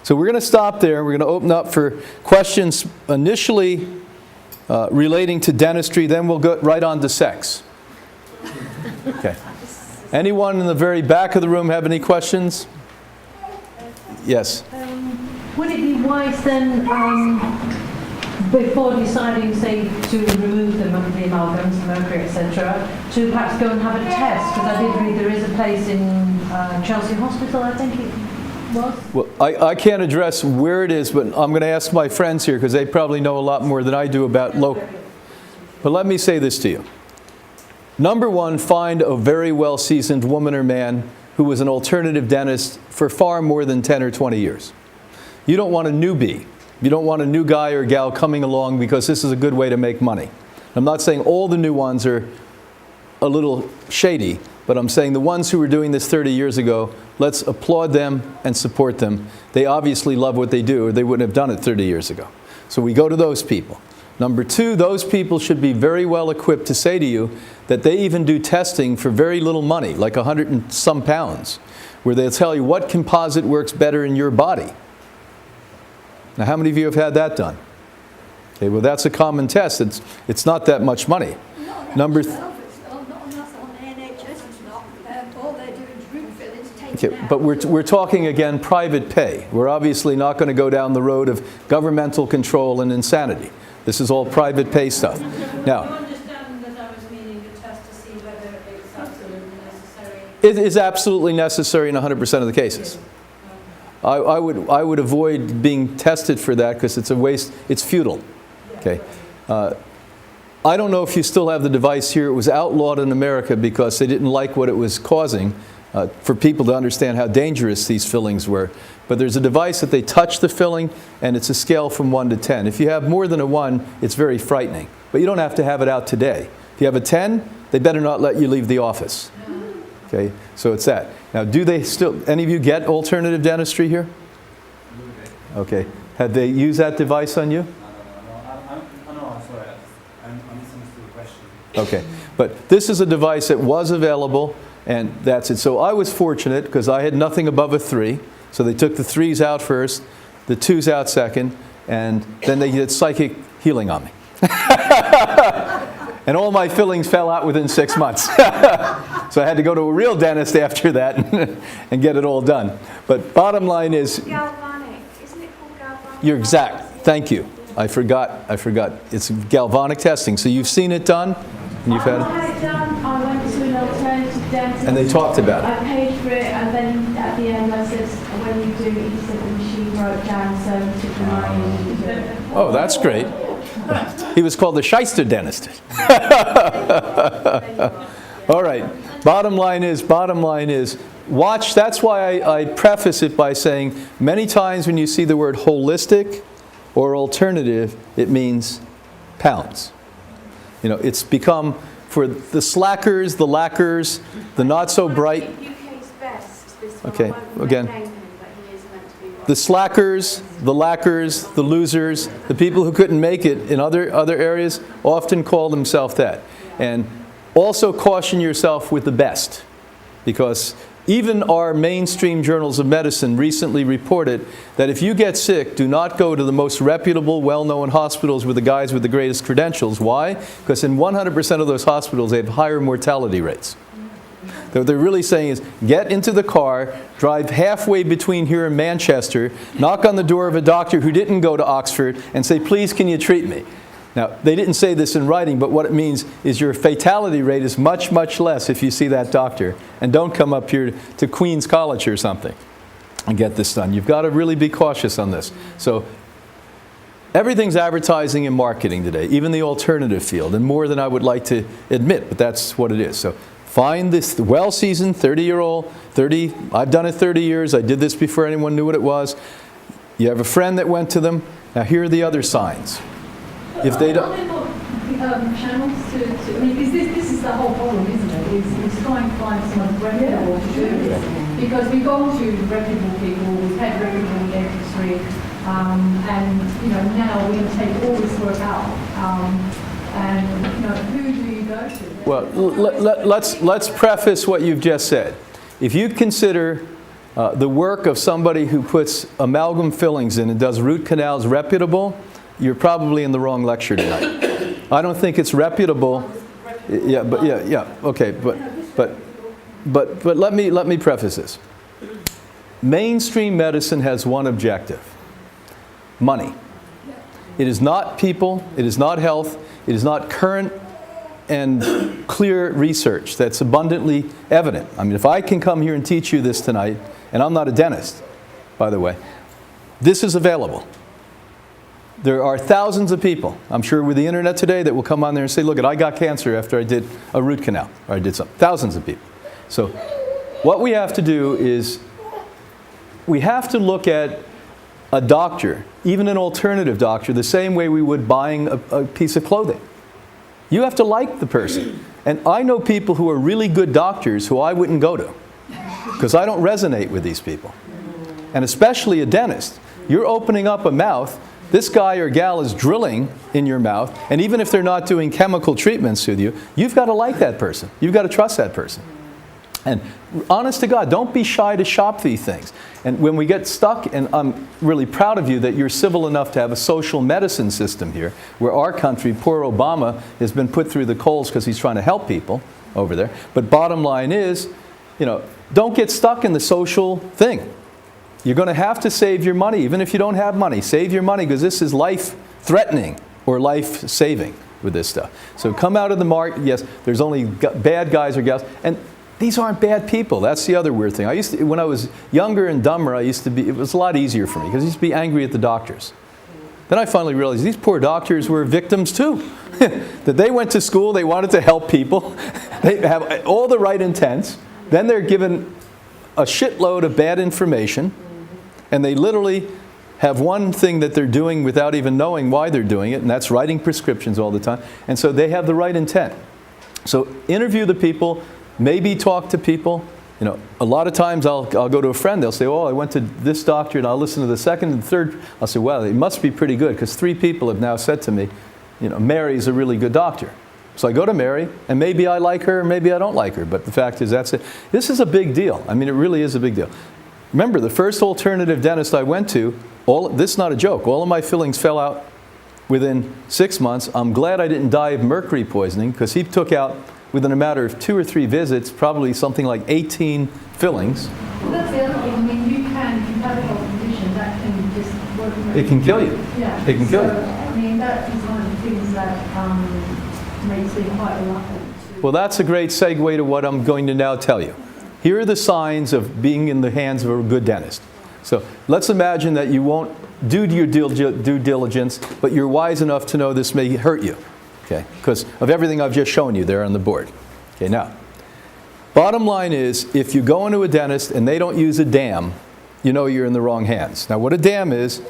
So we're going to stop there. We're going to open up for questions initially relating to dentistry, then we'll go right on to sex. Okay. Anyone in the very back of the room have any questions? Yes. Would it be wise then, before deciding, say, to remove the amalgams, the mercury, etc., to perhaps go and have a test? Because I did read there is a place in Chelsea Hospital, I think it was. Well, I can't address where it is, but I'm going to ask my friends here because they probably know a lot more than I do about local. But let me say this to you. Number one, find a very well-seasoned woman or man who was an alternative dentist for far more than 10 or 20 years. You don't want a newbie. You don't want a new guy or gal coming along because this is a good way to make money. I'm not saying all the new ones are a little shady, but I'm saying the ones who were doing this 30 years ago, let's applaud them and support them. They obviously love what they do or they wouldn't have done it 30 years ago. So we go to those people. Number two, those people should be very well equipped to say to you that they even do testing for very little money, like 100 and some pounds, where they'll tell you what composite works better in your body. Now, how many of you have had that done? Okay, well, that's a common test. It's not that much money. Number okay, but we're talking again private pay. We're obviously not going to go down the road of governmental control and insanity. This is all private pay stuff. Now, you understand that I was meaning a test to see whether it's absolutely necessary? it is absolutely necessary in 100% of the cases. I would avoid being tested for that because it's a waste. It's futile. Okay. I don't know if you still have the device here. It was outlawed in America because they didn't like what it was causing for people to understand how dangerous these fillings were. But there's a device that they touch the filling, and it's a scale from 1 to 10. If you have more than a 1, it's very frightening. But you don't have to have it out today. If you have a 10, they better not let you leave the office. Okay, so it's that. Now, do they still, any of you get alternative dentistry here? Okay. Have they used that device on you? No, I'm sorry. I misunderstood the question. Okay. But this is a device that was available, and that's it. So I was fortunate because I had nothing above a 3. So they took the 3s out first, the 2s out second, and then they did psychic healing on me. And all my fillings fell out within 6 months. So I had to go to a real dentist after that and get it all done. But bottom line is... Galvanic. Isn't it called galvanic? You're exact. Thank you. I forgot. It's galvanic testing. So you've seen it done? And you've had it? I had it done. I went to an alternative dentist. And they talked about it. I paid for it, and then at the end I said, when you do it, he said the machine broke down, so took the money and you do it. Oh, that's great. He was called the shyster dentist. All right. Bottom line is, watch. That's why I preface it by saying many times when you see the word holistic or alternative, it means pounds. You know, it's become, for the slackers, the lacquers, the not so bright. UK's best, this one. Okay, again. Name him, but he is meant to be right. The slackers, the lacquers, the losers, the people who couldn't make it in other areas often call themselves that. And also caution yourself with the best, because even our mainstream journals of medicine recently reported that if you get sick, do not go to the most reputable, well-known hospitals with the guys with the greatest credentials. Why? Because in 100% of those hospitals, they have higher mortality rates. What they're really saying is, get into the car, drive halfway between here and Manchester, knock on the door of a doctor who didn't go to Oxford, and say, please, can you treat me? Now, they didn't say this in writing, but what it means is your fatality rate is much, much less if you see that doctor. And don't come up here to Queen's College or something and get this done. You've got to really be cautious on this. So everything's advertising and marketing today, even the alternative field, and more than I would like to admit, but that's what it is. So find this well-seasoned 30-year-old, I've done it 30 years. I did this before anyone knew what it was. You have a friend that went to them. Now, here are the other signs. If they don't... channels to, I mean, this is the whole problem, isn't it? It's trying to find someone reputable to do this. Because we've gone to reputable people, we've had reputable dentistry, and, you know, now we're going to take all this work out. And, you know, who do you go to? Well, let's preface what you've just said. If you consider the work of somebody who puts amalgam fillings in and does root canals reputable, you're probably in the wrong lecture tonight. I don't think it's reputable. Yeah, but okay, but let me preface this. Mainstream medicine has one objective: money. It is not people, it is not health, it is not current and clear research that's abundantly evident. I mean, if I can come here and teach you this tonight, and I'm not a dentist, by the way, this is available. There are thousands of people, I'm sure with the internet today, that will come on there and say, look, I got cancer after I did a root canal, or I did something. Thousands of people. So what we have to do is, we have to look at a doctor, even an alternative doctor, the same way we would buying a piece of clothing. You have to like the person. And I know people who are really good doctors who I wouldn't go to, because I don't resonate with these people. And especially a dentist. You're opening up a mouth, this guy or gal is drilling in your mouth, and even if they're not doing chemical treatments with you, you've got to like that person. You've got to trust that person. And honest to God, don't be shy to shop these things. And when we get stuck, and I'm really proud of you that you're civil enough to have a social medicine system here, where our country, poor Obama, has been put through the coals because he's trying to help people over there. But bottom line is, don't get stuck in the social thing. You're going to have to save your money, even if you don't have money. Save your money, because this is life-threatening or life-saving with this stuff. So come out of the market. Yes, there's only bad guys or gals. And these aren't bad people. That's the other weird thing. When I was younger and dumber, it was a lot easier for me, because I used to be angry at the doctors. Then I finally realized these poor doctors were victims too. That they went to school, they wanted to help people. They have all the right intents. Then they're given a shitload of bad information. And they literally have one thing that they're doing without even knowing why they're doing it, and that's writing prescriptions all the time. And so they have the right intent. So interview the people, maybe talk to people. A lot of times I'll go to a friend, they'll say, oh, I went to this doctor, and I'll listen to the second and third. I'll say, well, it must be pretty good, because 3 people have now said to me, Mary's a really good doctor. So I go to Mary, and maybe I like her, maybe I don't like her, but the fact is that's it. This is a big deal. I mean, it really is a big deal. Remember, the first alternative dentist I went to, this is not a joke, all of my fillings fell out within 6 months. I'm glad I didn't die of mercury poisoning, because he took out, within a matter of 2 or 3 visits, probably something like 18 fillings. Well, that's the other thing. I mean, if you have a health condition, that can just work. It can kill you. Yeah. It can kill you. I mean, that is one of the things that makes me quite reluctant to... Well, that's a great segue to what I'm going to now tell you. Here are the signs of being in the hands of a good dentist. So let's imagine that you won't do your due diligence, but you're wise enough to know this may hurt you, okay, because of everything I've just shown you there on the board. Okay, now, bottom line is, if you go into a dentist and they don't use a dam, you know you're in the wrong hands. Now, what a dam is,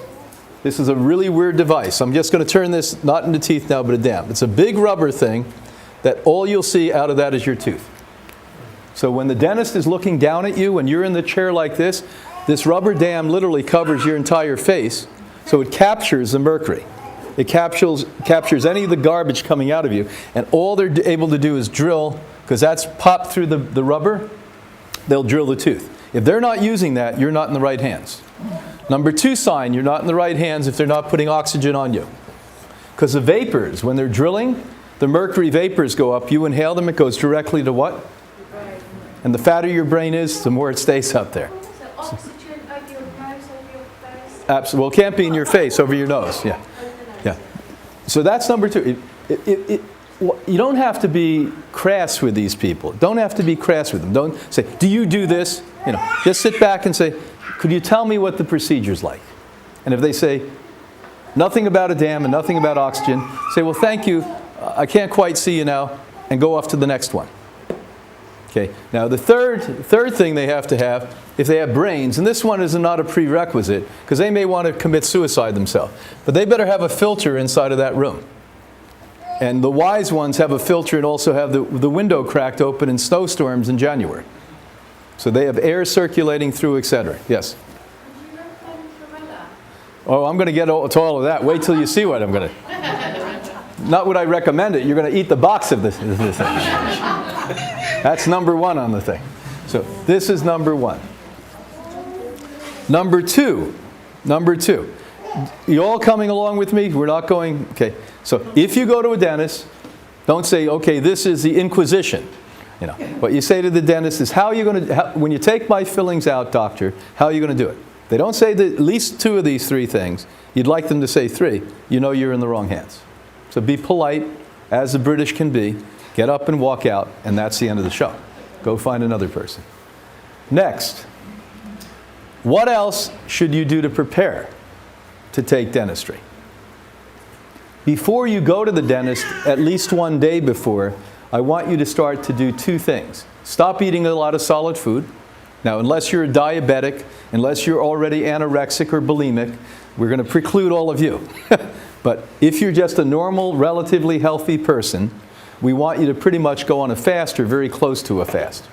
this is a really weird device. I'm just going to turn this not into teeth now, but a dam. It's a big rubber thing that all you'll see out of that is your tooth. So when the dentist is looking down at you and you're in the chair like this rubber dam literally covers your entire face, so it captures the mercury. It captures any of the garbage coming out of you, and all they're able to do is drill, because that's popped through the rubber, they'll drill the tooth. If they're not using that, you're not in the right hands. Number 2 sign, you're not in the right hands if they're not putting oxygen on you. Because the vapors, when they're drilling, the mercury vapors go up, you inhale them, it goes directly to what? And the fatter your brain is, the more it stays up there. So oxygen over your nose, over your face? Absolutely. Well, it can't be in your face, over your nose. Yeah. Yeah. So that's number 2. You don't have to be crass with these people. Don't have to be crass with them. Don't say, do you do this? Just sit back and say, could you tell me what the procedure's like? And if they say, nothing about a dam and nothing about oxygen, say, well, thank you. I can't quite see you now, and go off to the next one. Okay. Now the third thing they have to have, if they have brains, and this one is not a prerequisite, because they may want to commit suicide themselves, but they better have a filter inside of that room. And the wise ones have a filter and also have the window cracked open in snowstorms in January. So they have air circulating through, etc. Yes? Would you recommend chlorella? Oh, I'm going to get to all of that. Wait till you see what I'm going to... Not would I recommend it. You're going to eat the box of this thing. That's number 1 on the thing. So this is number 1. Number two. You all coming along with me? We're not going, okay. So if you go to a dentist, don't say, okay, this is the Inquisition. You know, what you say to the dentist is, how are you going to, when you take my fillings out, doctor, how are you going to do it? They don't say at least two of these three things. You'd like them to say three. You know you're in the wrong hands. So be polite, as the British can be. Get up and walk out, and that's the end of the show. Go find another person. Next, what else should you do to prepare to take dentistry? Before you go to the dentist, at least one day before, I want you to start to do two things. Stop eating a lot of solid food. Now, unless you're a diabetic, unless you're already anorexic or bulimic, we're going to preclude all of you. But if you're just a normal, relatively healthy person, we want you to pretty much go on a fast or very close to a fast.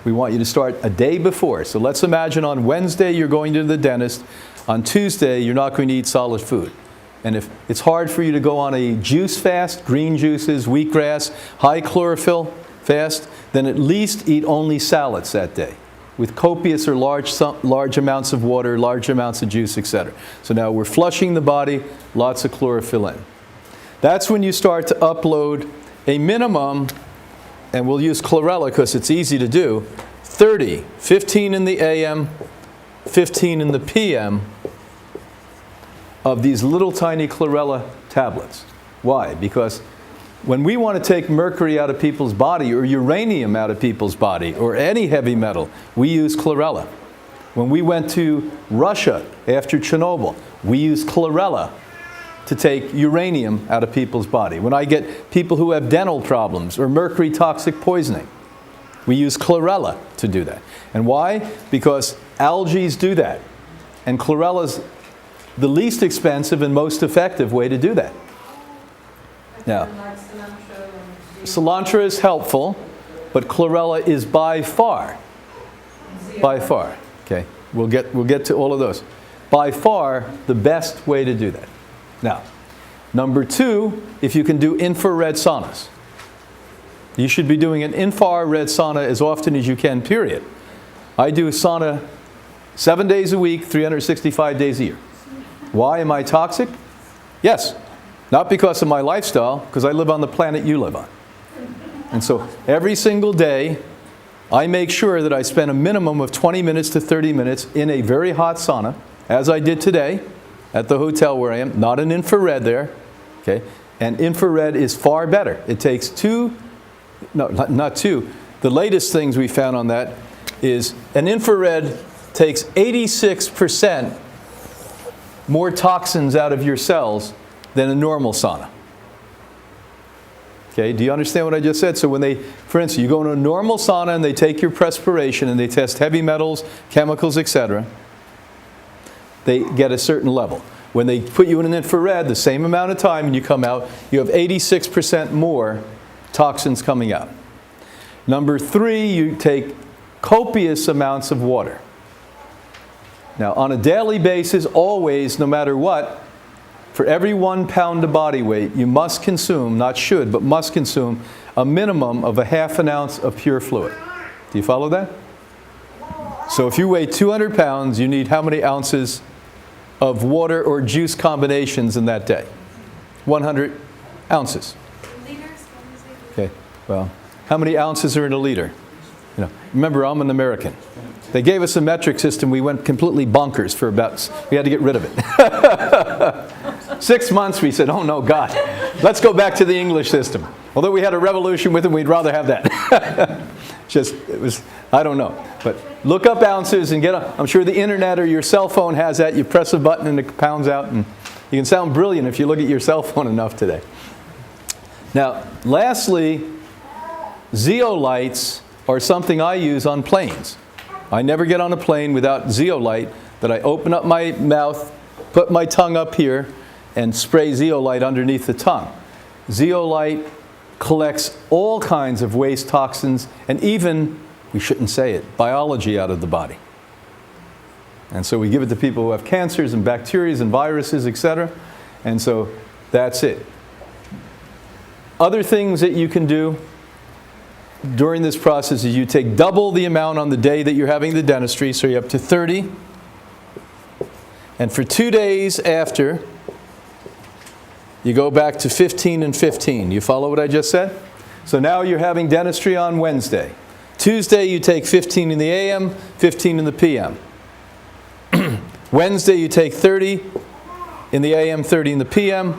We want you to start a day before. So let's imagine on Wednesday you're going to the dentist. On Tuesday you're not going to eat solid food. And if it's hard for you to go on a juice fast, green juices, wheatgrass, high chlorophyll fast, then at least eat only salads that day with copious or large amounts of water, large amounts of juice, etc. So now we're flushing the body, lots of chlorophyll in. That's when you start to upload a minimum, and we'll use chlorella because it's easy to do, 30, 15 in the AM, 15 in the PM of these little tiny chlorella tablets. Why? Because when we want to take mercury out of people's body or uranium out of people's body or any heavy metal, we use chlorella. When we went to Russia after Chernobyl, we used chlorella to take uranium out of people's body. When I get people who have dental problems or mercury toxic poisoning, we use chlorella to do that. And why? Because algae do that. And chlorella's the least expensive and most effective way to do that. Now, cilantro is helpful, but chlorella is by far, okay, we'll get to all of those, by far the best way to do that. Now, number two, if you can do infrared saunas. You should be doing an infrared sauna as often as you can, period. I do a sauna 7 days a week, 365 days a year. Why am I toxic? Yes, not because of my lifestyle, because I live on the planet you live on. And so every single day, I make sure that I spend a minimum of 20 minutes to 30 minutes in a very hot sauna, as I did today at the hotel where I am, not an infrared there, okay? And infrared is far better. It takes not two. The latest things we found on that is an infrared takes 86% more toxins out of your cells than a normal sauna. Okay, do you understand what I just said? So when they, for instance, you go in a normal sauna and they take your perspiration and they test heavy metals, chemicals, etc., they get a certain level. When they put you in an infrared, the same amount of time, and you come out, you have 86% more toxins coming out. Number three, you take copious amounts of water. Now, on a daily basis, always, no matter what, for every 1 pound of body weight, you must consume, not should, but must consume, a minimum of a ½ an ounce of pure fluid. Do you follow that? So if you weigh 200 pounds, you need how many ounces of water or juice combinations in that day? 100 ounces. Okay, well, how many ounces are in a liter? You know, remember, I'm an American. They gave us a metric system. We went completely bonkers for about, we had to get rid of it. 6 months we said, oh no, God, let's go back to the English system. Although we had a revolution with them, we'd rather have that. Just, it was, I don't know. But look up ounces and get, I'm sure the internet or your cell phone has that. You press a button and it pounds out, and you can sound brilliant if you look at your cell phone enough today. Now, lastly, zeolites are something I use on planes. I never get on a plane without zeolite, that I open up my mouth, put my tongue up here, and spray zeolite underneath the tongue. Zeolite collects all kinds of waste toxins and even, we shouldn't say it, biology out of the body. And so we give it to people who have cancers and bacteria and viruses, etc. And so that's it. Other things that you can do during this process is you take double the amount on the day that you're having the dentistry, so you're up to 30. And for 2 days after, you go back to 15 and 15. You follow what I just said? So now you're having dentistry on Wednesday. Tuesday you take 15 in the AM, 15 in the PM. Wednesday you take 30 in the AM, 30 in the PM.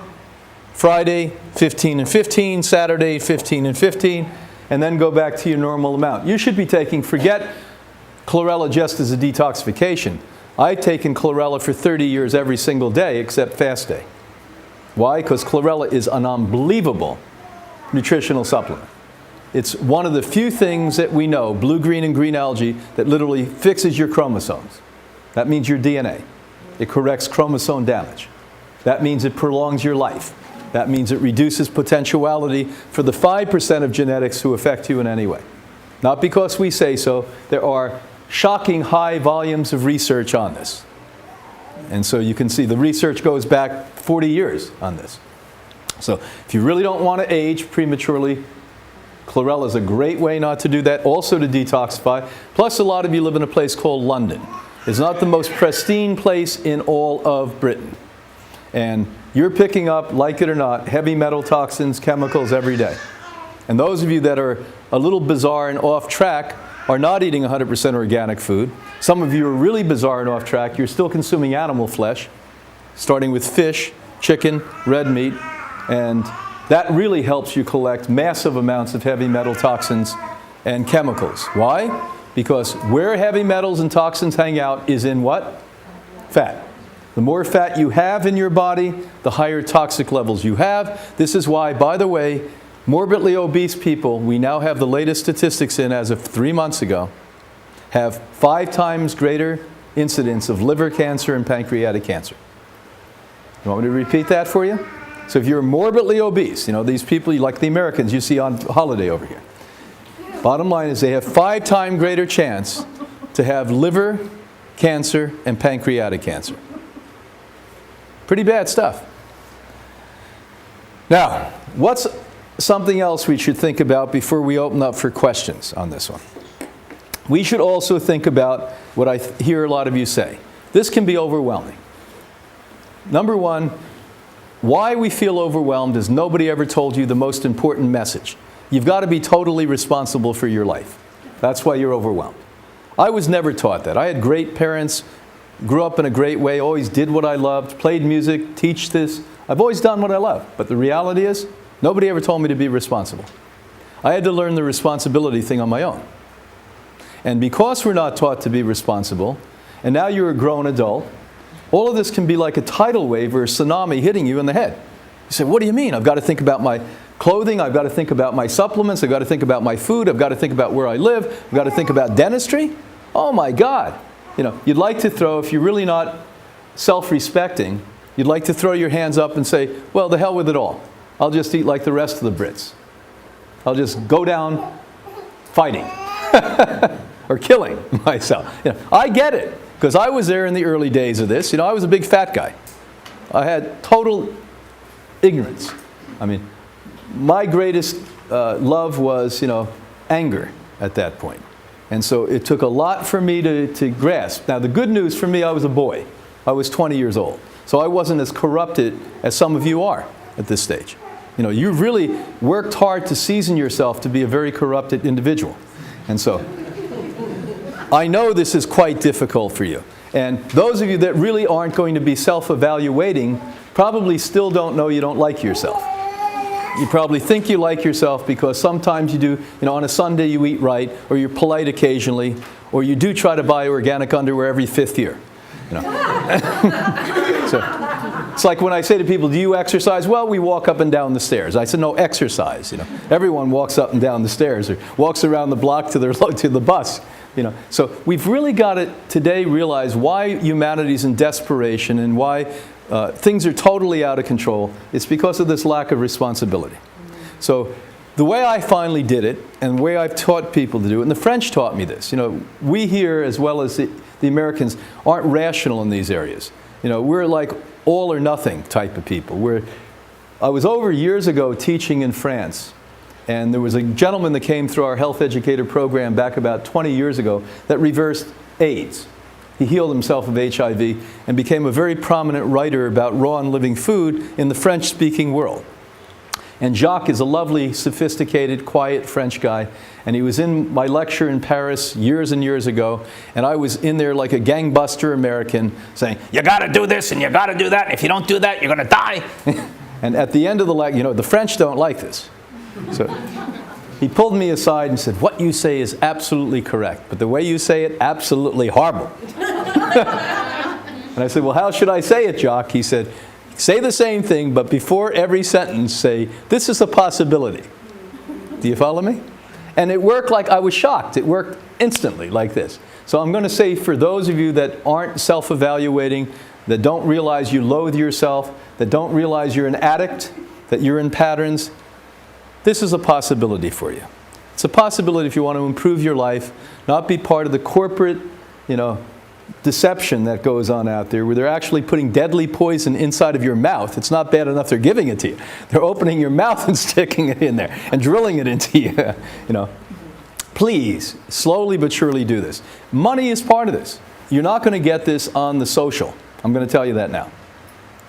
Friday, 15 and 15. Saturday, 15 and 15. And then go back to your normal amount. You should be taking, forget chlorella just as a detoxification. I've taken chlorella for 30 years every single day except fast day. Why? Because chlorella is an unbelievable nutritional supplement. It's one of the few things that we know, blue, green, and green algae, that literally fixes your chromosomes. That means your DNA. It corrects chromosome damage. That means it prolongs your life. That means it reduces potentiality for the 5% of genetics who affect you in any way. Not because we say so. There are shocking high volumes of research on this. And so you can see the research goes back 40 years on this. So if you really don't want to age prematurely, chlorella is a great way not to do that, also to detoxify. Plus, a lot of you live in a place called London. It's not the most pristine place in all of Britain. And you're picking up, like it or not, heavy metal toxins, chemicals every day. And those of you that are a little bizarre and off track are not eating 100% organic food. Some of you are really bizarre and off track. You're still consuming animal flesh, starting with fish, chicken, red meat, and that really helps you collect massive amounts of heavy metal toxins and chemicals. Why? Because where heavy metals and toxins hang out is in what? Fat. The more fat you have in your body, the higher toxic levels you have. This is why, by the way, morbidly obese people, we now have the latest statistics in as of 3 months ago, have 5 times greater incidence of liver cancer and pancreatic cancer. You want me to repeat that for you? So if you're morbidly obese, you know, these people like the Americans you see on holiday over here. Bottom line is they have 5 times greater chance to have liver cancer and pancreatic cancer. Pretty bad stuff. Now, what's something else we should think about before we open up for questions on this one? We should also think about what I hear a lot of you say. This can be overwhelming. Number one, why we feel overwhelmed is nobody ever told you the most important message. You've got to be totally responsible for your life. That's why you're overwhelmed. I was never taught that. I had great parents, grew up in a great way, always did what I loved, played music, teach this. I've always done what I love. But the reality is, nobody ever told me to be responsible. I had to learn the responsibility thing on my own. And because we're not taught to be responsible, and now you're a grown adult, all of this can be like a tidal wave or a tsunami hitting you in the head. You say, what do you mean? I've got to think about my clothing, I've got to think about my supplements, I've got to think about my food, I've got to think about where I live, I've got to think about dentistry. Oh my God. You know, you'd like to throw, if you're really not self-respecting, you'd like to throw your hands up and say, well, the hell with it all. I'll just eat like the rest of the Brits. I'll just go down fighting or killing myself. You know, I get it, because I was there in the early days of this. You know, I was a big fat guy. I had total ignorance. I mean, my greatest love was, you know, anger at that point. And so it took a lot for me to grasp. Now, the good news for me, I was a boy. I was 20 years old. So I wasn't as corrupted as some of you are at this stage. You know, you've really worked hard to season yourself to be a very corrupted individual. And so I know this is quite difficult for you. And those of you that really aren't going to be self-evaluating probably still don't know you don't like yourself. You probably think you like yourself because sometimes you do, you know, on a Sunday you eat right, or you're polite occasionally, or you do try to buy organic underwear every 5th year. You know. So it's like when I say to people, do you exercise? Well, we walk up and down the stairs. I said, no, exercise. You know, everyone walks up and down the stairs or walks around the block to the bus. You know, so we've really got to today realize why humanity's in desperation and why things are totally out of control. It's because of this lack of responsibility. So the way I finally did it, and the way I've taught people to do it, and the French taught me this. You know, we here, as well as the Americans, aren't rational in these areas. You know, we're like all or nothing type of people. I was over years ago teaching in France, and there was a gentleman that came through our health educator program back about 20 years ago that reversed AIDS. He healed himself of HIV and became a very prominent writer about raw and living food in the French-speaking world. And Jacques is a lovely, sophisticated, quiet French guy. And he was in my lecture in Paris years and years ago. And I was in there like a gangbuster American saying, you got to do this and you got to do that. If you don't do that, you're going to die. And at the end of the lecture, the French don't like this. So he pulled me aside and said, what you say is absolutely correct. But the way you say it, absolutely horrible. And I said, well, how should I say it, Jacques? He said, say the same thing, but before every sentence say, this is a possibility. Do you follow me? And it worked like I was shocked. It worked instantly like this. So I'm going to say for those of you that aren't self-evaluating, that don't realize you loathe yourself, that don't realize you're an addict, that you're in patterns, this is a possibility for you. It's a possibility if you want to improve your life, not be part of the corporate, deception that goes on out there where they're actually putting deadly poison inside of your mouth. It's not bad enough they're giving it to you. They're opening your mouth and sticking it in there and drilling it into you. Please, slowly but surely do this. Money is part of this. You're not going to get this on the social. I'm going to tell you that now.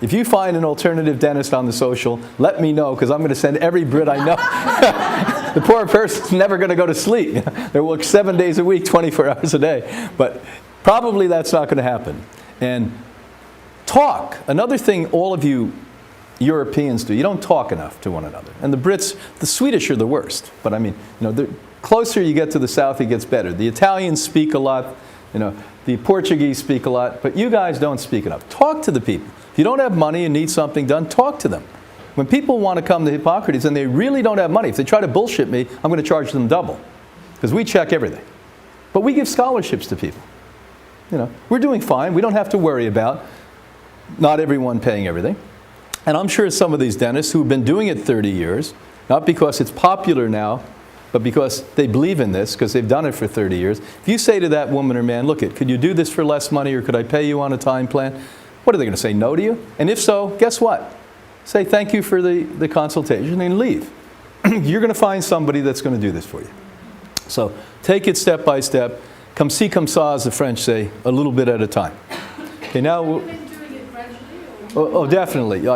If you find an alternative dentist on the social, let me know, because I'm going to send every Brit I know. The poor person's never going to go to sleep. They work 7 days a week, 24 hours a day. But probably that's not going to happen. And talk. Another thing all of you Europeans do, you don't talk enough to one another. And the Brits, the Swedish are the worst. But I mean, the closer you get to the south, it gets better. The Italians speak a lot. The Portuguese speak a lot. But you guys don't speak enough. Talk to the people. If you don't have money and need something done, talk to them. When people want to come to Hippocrates and they really don't have money, if they try to bullshit me, I'm going to charge them double. Because we check everything. But we give scholarships to people. We're doing fine. We don't have to worry about not everyone paying everything. And I'm sure some of these dentists who have been doing it 30 years, not because it's popular now, but because they believe in this, because they've done it for 30 years. If you say to that woman or man, look, could you do this for less money, or could I pay you on a time plan? What are they going to say, no to you? And if so, guess what? Say thank you for the consultation and leave. You're going to find somebody that's going to do this for you. So take it step by step. Comme ci, comme ça, as the French say, a little bit at a time. Okay, now. Oh, definitely.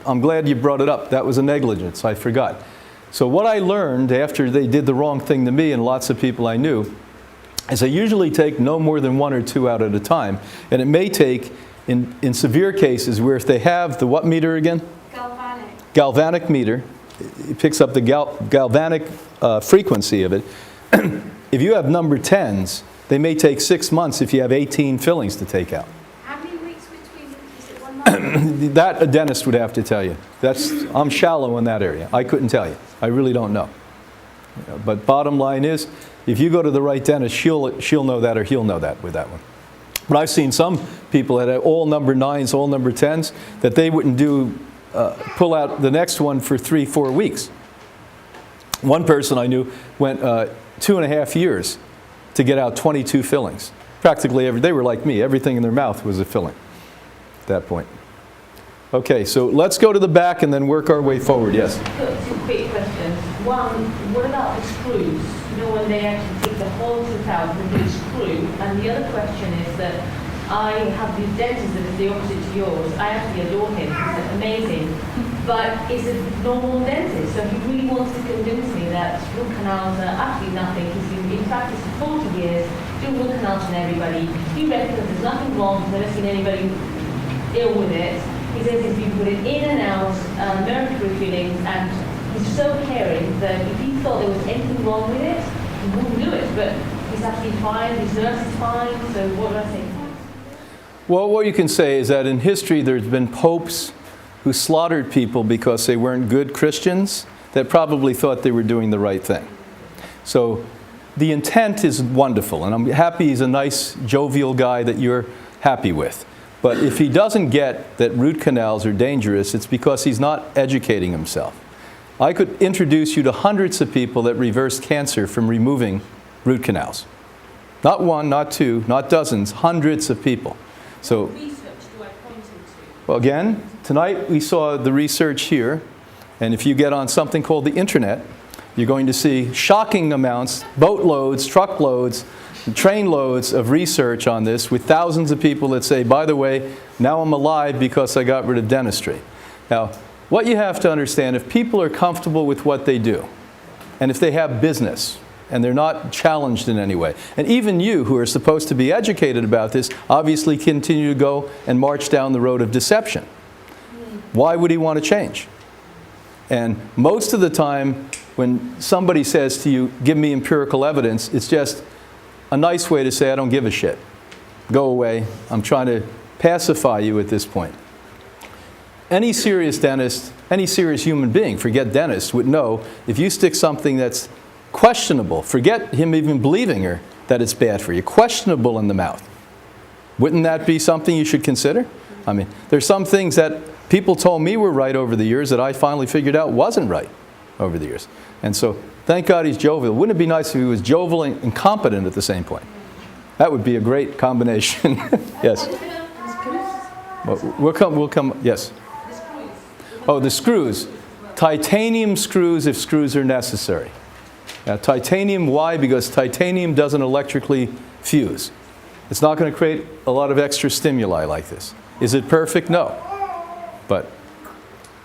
I'm glad you brought it up. That was a negligence. I forgot. So what I learned after they did the wrong thing to me and lots of people I knew is I usually take no more than 1 or 2 out at a time. And it may take, in severe cases, where if they have the what meter again? Galvanic. Galvanic meter. It picks up the galvanic frequency of it. If you have number 10s, they may take 6 months if you have 18 fillings to take out. How many weeks between, is it 1 month? That a dentist would have to tell you. I'm shallow in that area. I couldn't tell you. I really don't know. But bottom line is, if you go to the right dentist, she'll know that, or he'll know that with that one. But I've seen some people that have all number 9s, all number 10s, that they wouldn't pull out the next one for 3-4 weeks. One person I knew went 2.5 years to get out 22 fillings. Practically they were like me. Everything in their mouth was a filling at that point. Okay, so let's go to the back and then work our way forward. Yes? Two quick questions. One, what about the screws? When they actually take the whole tooth out with the screw? And the other question is that I have this dentist that is the opposite to yours. I actually adore him. He's amazing. But he's a normal dentist, so he really wants to convince me that root canals are actually nothing. He's been in practice for 40 years, doing root canals on everybody. He reckons that there's nothing wrong, he's never seen anybody ill with it. He says he's been putting in and out mercury fillings, and he's so caring that if he thought there was anything wrong with it, he wouldn't do it. But he's actually fine, his nurse is fine, so what do I say? Well, what you can say is that in history there's been popes who slaughtered people because they weren't good Christians that probably thought they were doing the right thing. So the intent is wonderful, and I'm happy he's a nice, jovial guy that you're happy with. But if he doesn't get that root canals are dangerous, it's because he's not educating himself. I could introduce you to hundreds of people that reverse cancer from removing root canals. Not 1, not 2, not dozens, hundreds of people. So, well, again, tonight we saw the research here, and if you get on something called the internet, you're going to see shocking amounts, boatloads, truckloads trainloads of research on this with thousands of people that say, by the way, now I'm alive because I got rid of dentistry. Now, what you have to understand, if people are comfortable with what they do, and if they have business, and they're not challenged in any way, and even you who are supposed to be educated about this, obviously continue to go and march down the road of deception. Why would he want to change? And most of the time, when somebody says to you, give me empirical evidence, it's just a nice way to say, I don't give a shit. Go away. I'm trying to pacify you at this point. Any serious dentist, any serious human being, forget dentist, would know if you stick something that's questionable, forget him even believing her that it's bad for you, questionable in the mouth. Wouldn't that be something you should consider? I mean, there's some things that people told me were right over the years that I finally figured out wasn't right over the years. And so, thank God he's jovial. Wouldn't it be nice if he was jovial and competent at the same point? That would be a great combination. Yes. We'll come, yes. Oh, the screws. Titanium screws if screws are necessary. Now, titanium, why? Because titanium doesn't electrically fuse. It's not going to create a lot of extra stimuli like this. Is it perfect? No. But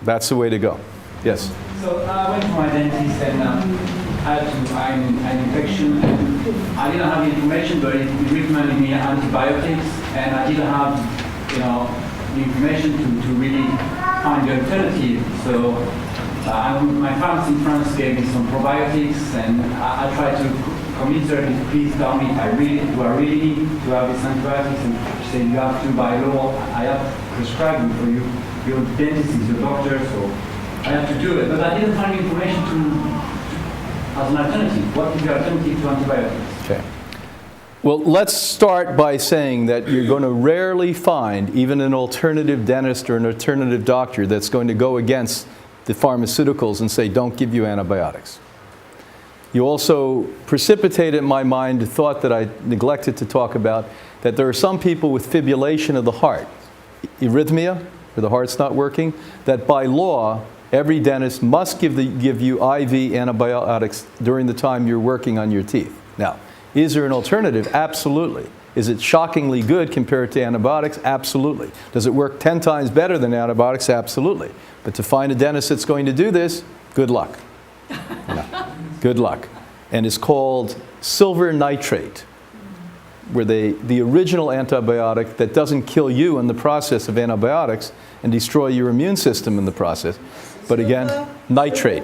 that's the way to go. Yes? So I went to my dentist and I had an infection. And I didn't have the information, but he recommended me antibiotics, and I didn't have, the information to really find the alternative. So my pharmacist in France gave me some probiotics, and I tried to convince her to please tell me if I really need to have these antibiotics, and she said you have to by law. I have prescribed them for you. Your dentist is your doctor, so I have to do it. But I didn't find information as an alternative. What is the alternative to antibiotics? Okay. Well, let's start by saying that you're going to rarely find even an alternative dentist or an alternative doctor that's going to go against the pharmaceuticals and say, don't give you antibiotics. You also precipitated in my mind the thought that I neglected to talk about, that there are some people with fibrillation of the heart, arrhythmia, where the heart's not working, that by law, every dentist must give you IV antibiotics during the time you're working on your teeth. Now, is there an alternative? Absolutely. Is it shockingly good compared to antibiotics? Absolutely. Does it work 10 times better than antibiotics? Absolutely. But to find a dentist that's going to do this, good luck. No. Good luck. And it's called silver nitrate, where the original antibiotic that doesn't kill you in the process of antibiotics and destroy your immune system in the process. But again, nitrate,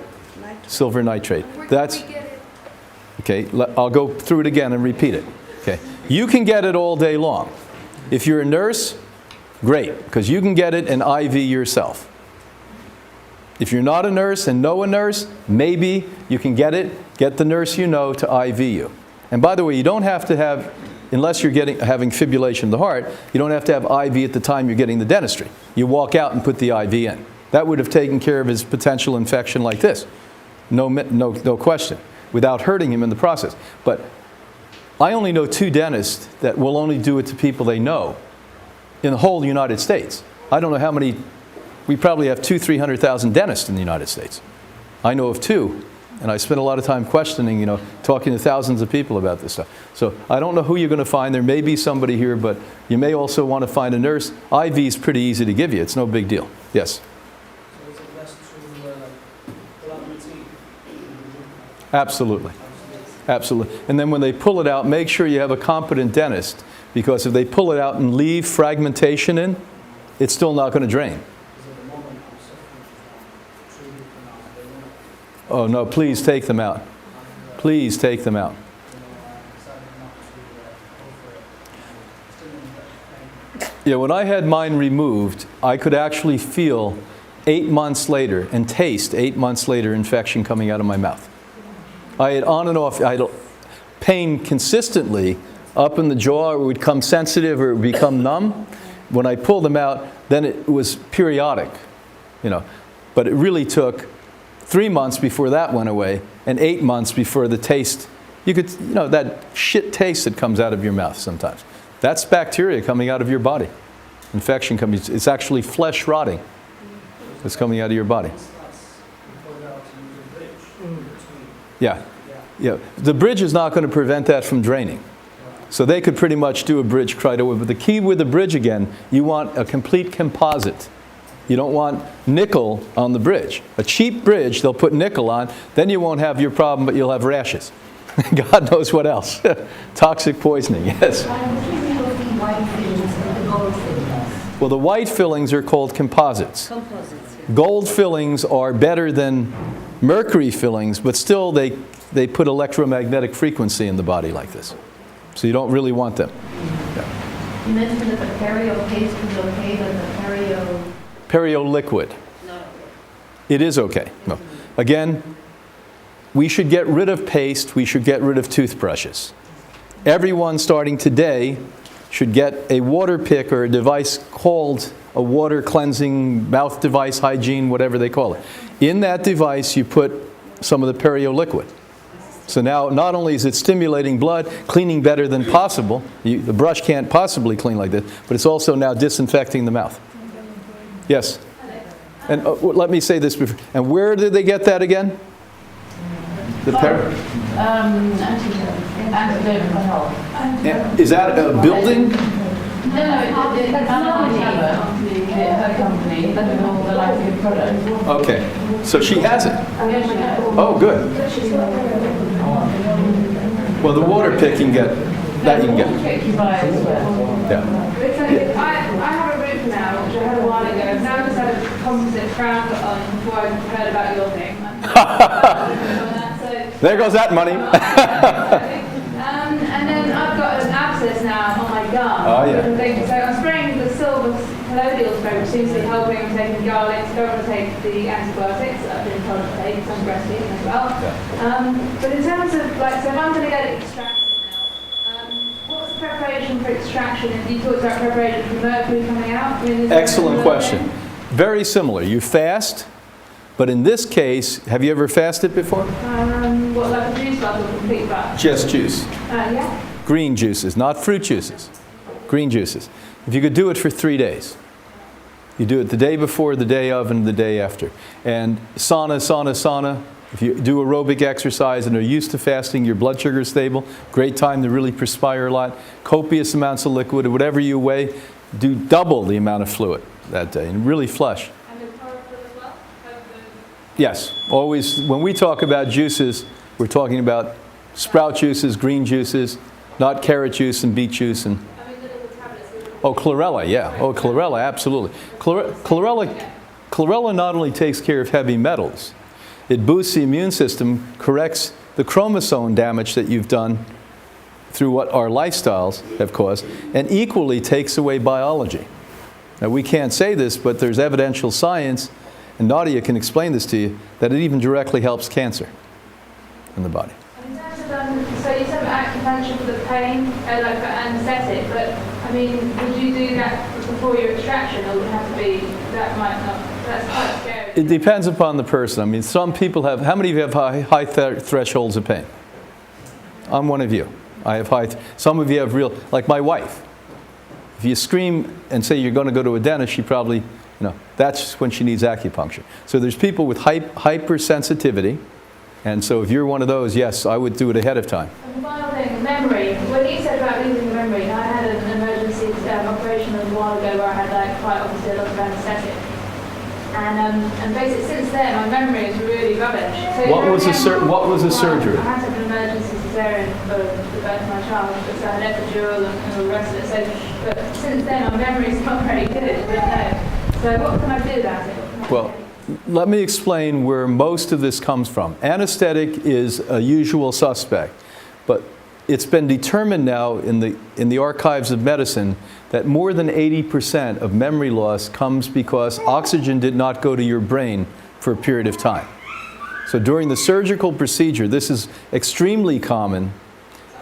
silver nitrate. That's, okay, I'll go through it again and repeat it. Okay, you can get it all day long. If you're a nurse, great, because you can get it and IV yourself. If you're not a nurse and know a nurse, maybe you can get the nurse you know to IV you. And by the way, you don't have to have, unless you're having fibrillation of the heart, you don't have to have IV at the time you're getting the dentistry. You walk out and put the IV in. That would have taken care of his potential infection like this. No question, without hurting him in the process. But I only know 2 dentists that will only do it to people they know in the whole United States. I don't know how many, we probably have 200,000-300,000 dentists in the United States. I know of 2, and I spend a lot of time questioning, talking to thousands of people about this stuff. So I don't know who you're going to find. There may be somebody here, but you may also want to find a nurse. IV is pretty easy to give you. It's no big deal. Yes? So is it best to pull out your teeth? Absolutely. Absolutely. And then when they pull it out, make sure you have a competent dentist, because if they pull it out and leave fragmentation in, it's still not going to drain. Oh no, please take them out. Please take them out. Yeah, when I had mine removed, I could actually feel 8 months later and taste 8 months later infection coming out of my mouth. I had on and off, I had pain consistently up in the jaw. It would become sensitive or it would become numb. When I pulled them out, then it was periodic, But it really took 3 months before that went away and 8 months before the taste. You could, that shit taste that comes out of your mouth sometimes. That's bacteria coming out of your body. Infection coming, it's actually flesh rotting that's coming out of your body. Yeah. Yeah. The bridge is not going to prevent that from draining. So they could pretty much do a bridge right away. But the key with the bridge, again, you want a complete composite. You don't want nickel on the bridge. A cheap bridge, they'll put nickel on, then you won't have your problem, but you'll have rashes. God knows what else. Toxic poisoning, yes. Well, the white fillings are called composites. Gold fillings are better than mercury fillings, but still they put electromagnetic frequency in the body like this. So you don't really want them. Yeah. You mentioned that the perio paste was okay, but the perio... Perio liquid. It is okay. No. Again, we should get rid of paste. We should get rid of toothbrushes. Everyone starting today should get a water pick or a device called a water cleansing mouth device, hygiene, whatever they call it. In that device, you put some of the perio liquid. So now, not only is it stimulating blood, cleaning better than possible, the brush can't possibly clean like this, but it's also now disinfecting the mouth. Yes? And let me say this before. And where did they get that again? The Is that a building? No, it's her company, and all the lighting products. Okay. So she has it. Oh, good. Well, the water pick you can get. That you can get. Yeah. I have a root canal, which I had a while ago. Now I just had a composite crown put on before I heard about your thing. There goes that money. And then I've got an abscess now on my gum. Oh, yeah. So I'm spraying the silver colloidal spray, which seems to be helping. I'm taking garlic, don't want to take the antibiotics that I've been told to take, some breastfeeding as well. Yeah. But in terms of, like, so if I'm going to get it extracted now, what's the preparation for extraction? And you talked about preparation for mercury coming out. I mean, excellent question. Very similar. You fast, but in this case, have you ever fasted before? What, like a juice bath or complete bath? Just juice. Yeah. Green juices, not fruit juices. Green juices. If you could do it for 3 days. You do it the day before, the day of, and the day after. And sauna. If you do aerobic exercise and are used to fasting, your blood sugar is stable. Great time to really perspire a lot. Copious amounts of liquid, whatever you weigh, do double the amount of fluid that day and really flush. And the chlorophyll as well? Yes, always, when we talk about juices, we're talking about sprout juices, green juices, not carrot juice and beet juice. And oh, chlorella, yeah. Oh, chlorella, absolutely. Chlorella not only takes care of heavy metals, it boosts the immune system, corrects the chromosome damage that you've done through what our lifestyles have caused, and equally takes away biology. Now, we can't say this, but there's evidential science, and Nadia can explain this to you, that it even directly helps cancer in the body. In terms of, so you said acupuncture for the pain, like for anesthetic, but I mean, would you do that before your extraction, or would it have to be, that might not, that's quite scary. It depends upon the person. I mean, some people have, how many of you have high thresholds of pain? I'm one of you. I have some of you have real, like my wife. If you scream and say you're going to go to a dentist, she probably, that's when she needs acupuncture. So there's people with hypersensitivity, and so if you're one of those, yes, I would do it ahead of time. And the final thing, memory. When you said about losing the memory, I had an emergency operation a while ago where I had quite obviously a lot of anesthetic. And basically since then my memory is really rubbish. So what was the surgery? I had to have an emergency cesarean for the birth of my child, because I had epidural and all the rest of it. So, but since then my memory is not very good. So what can I do about it? Well, let me explain where most of this comes from. Anesthetic is a usual suspect, but it's been determined now in the archives of medicine that more than 80% of memory loss comes because oxygen did not go to your brain for a period of time. So during the surgical procedure, this is extremely common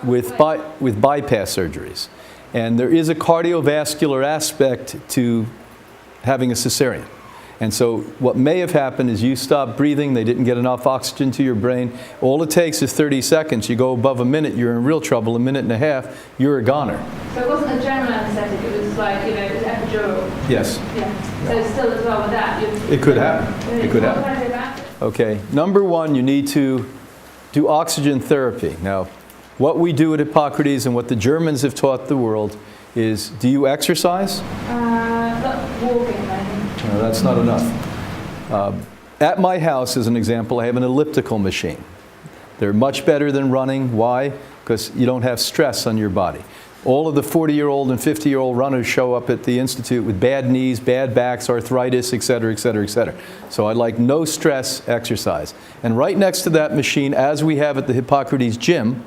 with bypass surgeries. And there is a cardiovascular aspect to having a cesarean. And so what may have happened is you stopped breathing, they didn't get enough oxygen to your brain. All it takes is 30 seconds. You go above a minute, you're in real trouble. A minute and a half, you're a goner. So it wasn't a general anesthetic, it was like, it was epidural. Yes. Yeah. So still as well with that. It could happen. It could happen. What can I do about it? Okay. Number one, you need to do oxygen therapy. Now, What we do at Hippocrates and what the Germans have taught the world is, do you exercise? But walking, I think. No, that's not enough. At my house, as an example, I have an elliptical machine. They're much better than running. Why? Because you don't have stress on your body. All of the 40-year-old and 50-year-old runners show up at the Institute with bad knees, bad backs, arthritis, et cetera, et cetera, et cetera. So I like no stress exercise. And right next to that machine, as we have at the Hippocrates gym,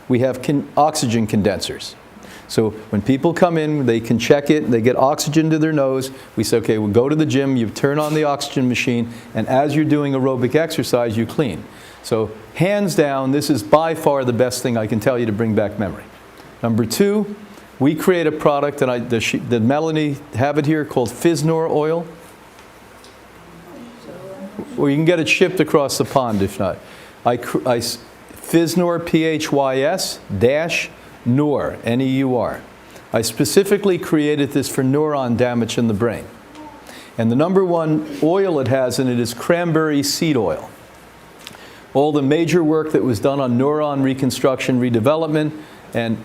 we have oxygen condensers. So when people come in, they can check it, they get oxygen to their nose. We say, okay, we'll go to the gym, you turn on the oxygen machine, and as you're doing aerobic exercise, you clean. So hands down, this is by far the best thing I can tell you to bring back memory. Number two, we create a product, and did Melanie have it here, called Fiznor oil? Or you can get it shipped across the pond if not. Fiznor, P-H-Y-S, dash, Nor, N-E-U-R. I specifically created this for neuron damage in the brain. And the number one oil it has in it is cranberry seed oil. All the major work that was done on neuron reconstruction, redevelopment, and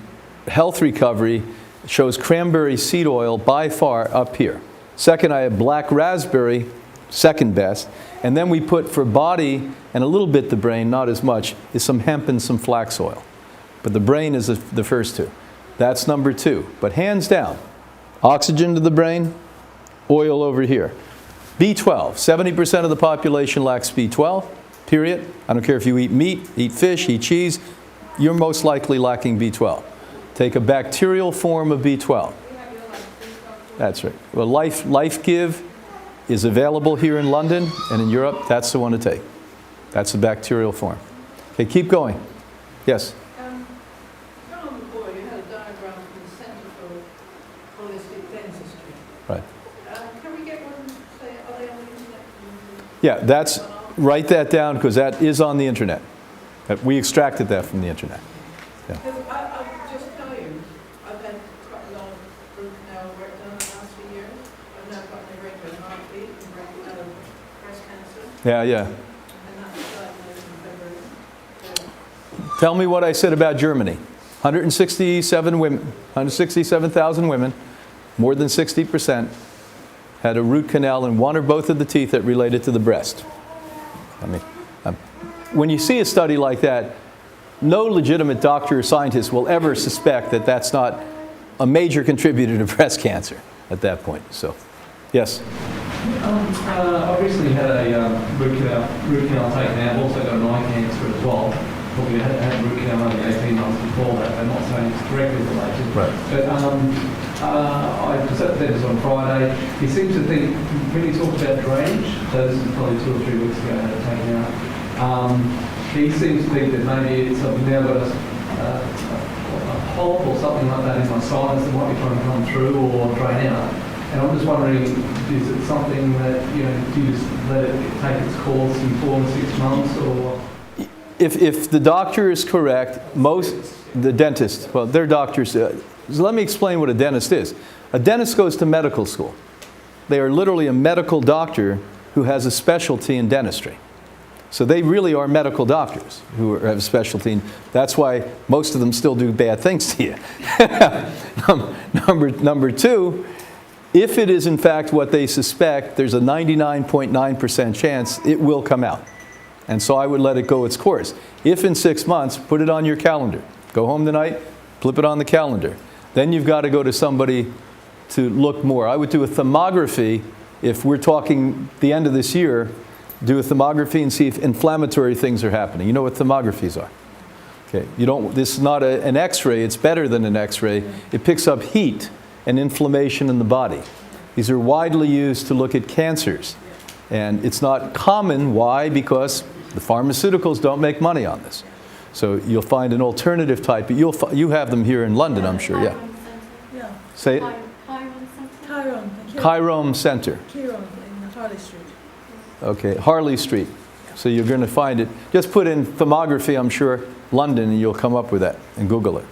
health recovery shows cranberry seed oil by far up here. Second, I have black raspberry, second best. And then we put for body and a little bit the brain, not as much, is some hemp and some flax oil. But the brain is the first two. That's number two. But hands down, oxygen to the brain, oil over here. B12, 70% of the population lacks B12, period. I don't care if you eat meat, eat fish, eat cheese, you're most likely lacking B12. Take a bacterial form of B12. That's right. Well, Life Give is available here in London and in Europe. That's the one to take. That's the bacterial form. Okay, keep going. Yes? Before, you had a diagram from the Centre for Holistic Dentistry. Right. Can we get one, say, are they on the internet? Yeah, write that down because that is on the internet. We extracted that from the internet. Yeah. I'll just tell you, I've had quite a lot of root canal work done the last few years. I've now got an irregular heartbeat and breast cancer, Yeah. and that was diagnosed in February. Tell me what I said about Germany. 167 women, 167,000 women, more than 60%, had a root canal in one or both of the teeth that related to the breast. I mean, when you see a study like that, no legitimate doctor or scientist will ever suspect that that's not a major contributor to breast cancer at that point. So, yes? I recently had a root canal taken out. I've also got an eye cancer as well. Probably had root canal only 18 months before that. I'm not saying it's directly related. Right. But I was at the dentist on Friday. He seems to think, when he talked about drainage, so this is probably 2 or 3 weeks ago I had it taken out, he seems to think that maybe it's I've now got a pulp or something like that in my sinus that might be trying to come through or drain out. And I'm just wondering, is it something that, do you just let it take its course in 4 and 6 months, or? If the doctor is correct, the dentist, well, they're doctors. So let me explain what a dentist is. A dentist goes to medical school. They are literally a medical doctor who has a specialty in dentistry. So they really are medical doctors who have a specialty. That's why most of them still do bad things to you. Number two, if it is in fact what they suspect, there's a 99.9% chance it will come out. And so I would let it go its course. If in 6 months, put it on your calendar. Go home tonight, flip it on the calendar. Then you've got to go to somebody to look more. I would do a thermography if we're talking the end of this year. Do a thermography and see if inflammatory things are happening. You know what thermographies are. Okay. This is not an X-ray. It's better than an X-ray. It picks up heat and inflammation in the body. These are widely used to look at cancers. And it's not common. Why? Because the pharmaceuticals don't make money on this. So you'll find an alternative type. But you have them here in London, I'm sure. Yeah. Yeah. Say it. Chiron. Center. Chiron in Harley Street. Okay, Harley Street. So you're going to find it. Just put in thermography, I'm sure, London, and you'll come up with that, and Google it.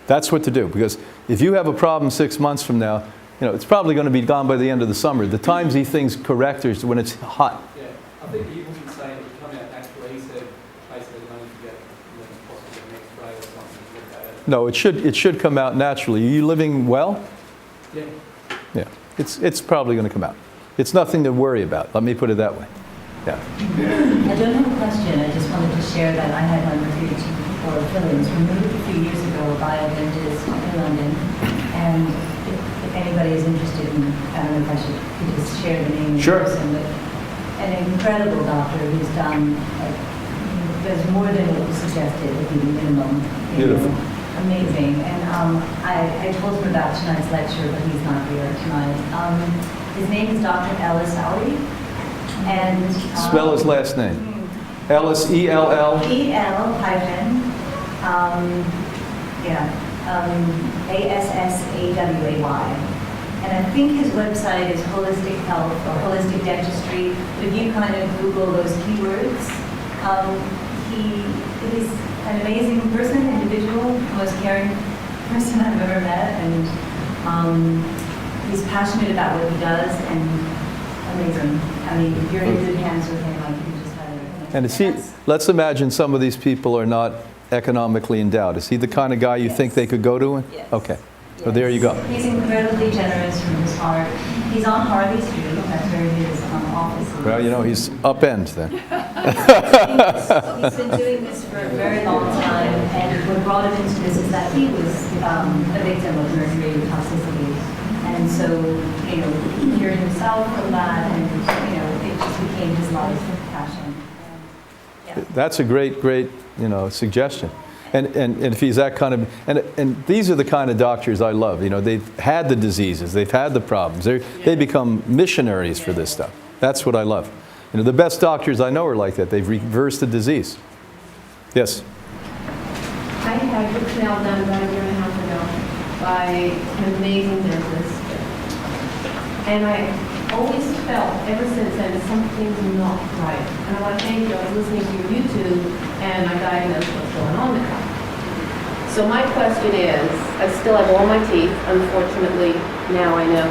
That's what to do, because if you have a problem 6 months from now, it's probably going to be gone by the end of the summer. The times these things correct is when it's hot. Yeah, I think he wasn't saying it would come out actually. He said basically only to get possibly the next No, it should come out naturally. Are you living well? Yeah. Yeah, it's probably going to come out. It's nothing to worry about. Let me put it that way. Yeah. I don't have a question. I just wanted to share that I had my Mercury or fillings removed a few years ago by a dentist in London. And if anybody is interested in, I don't know if I could just share the name of the Sure. person, but an incredible doctor who's done, does more than what was suggested at the minimum. Beautiful. Amazing. And I told him about tonight's lecture, but he's not here tonight. His name is Dr. Ellis Lowry. And Spell his last name. Ellis, E-L-L. E-L hyphen, A-S-S-A-W-A-Y. And I think his website is Holistic Health or Holistic Dentistry. If you kind of Google those keywords, he's an amazing person, individual, most caring person I've ever met, and he's passionate about what he does, and amazing. I mean, you're in good hands with him. Like you just had it. And is he, let's imagine some of these people are not economically endowed. Is he the kind of guy you think they could go to? Yes. Okay. So there you go. He's incredibly generous from his heart. He's on Harley Street. That's where his office is. Well, you know, he's upend then. He's been doing this for a very long time, and what brought him into this is that he was a victim of mercury toxicity. And so, you know, he cured himself from that, and, you know, it just became his life passion. Yeah. That's a great, you know, suggestion. And if he's that kind of, and these are the kind of doctors I love. You know, they've had the diseases, they've had the problems. They become missionaries for this stuff. That's what I love. You know, the best doctors I know are like that. They've reversed the disease. Yes? I had root canal done about a year and a half ago by an amazing dentist. And I always felt, ever since then, something's not right. And I want to thank you. I was listening to your YouTube, and I diagnosed what's going on there. So my question is, I still have all my teeth. Unfortunately, now I know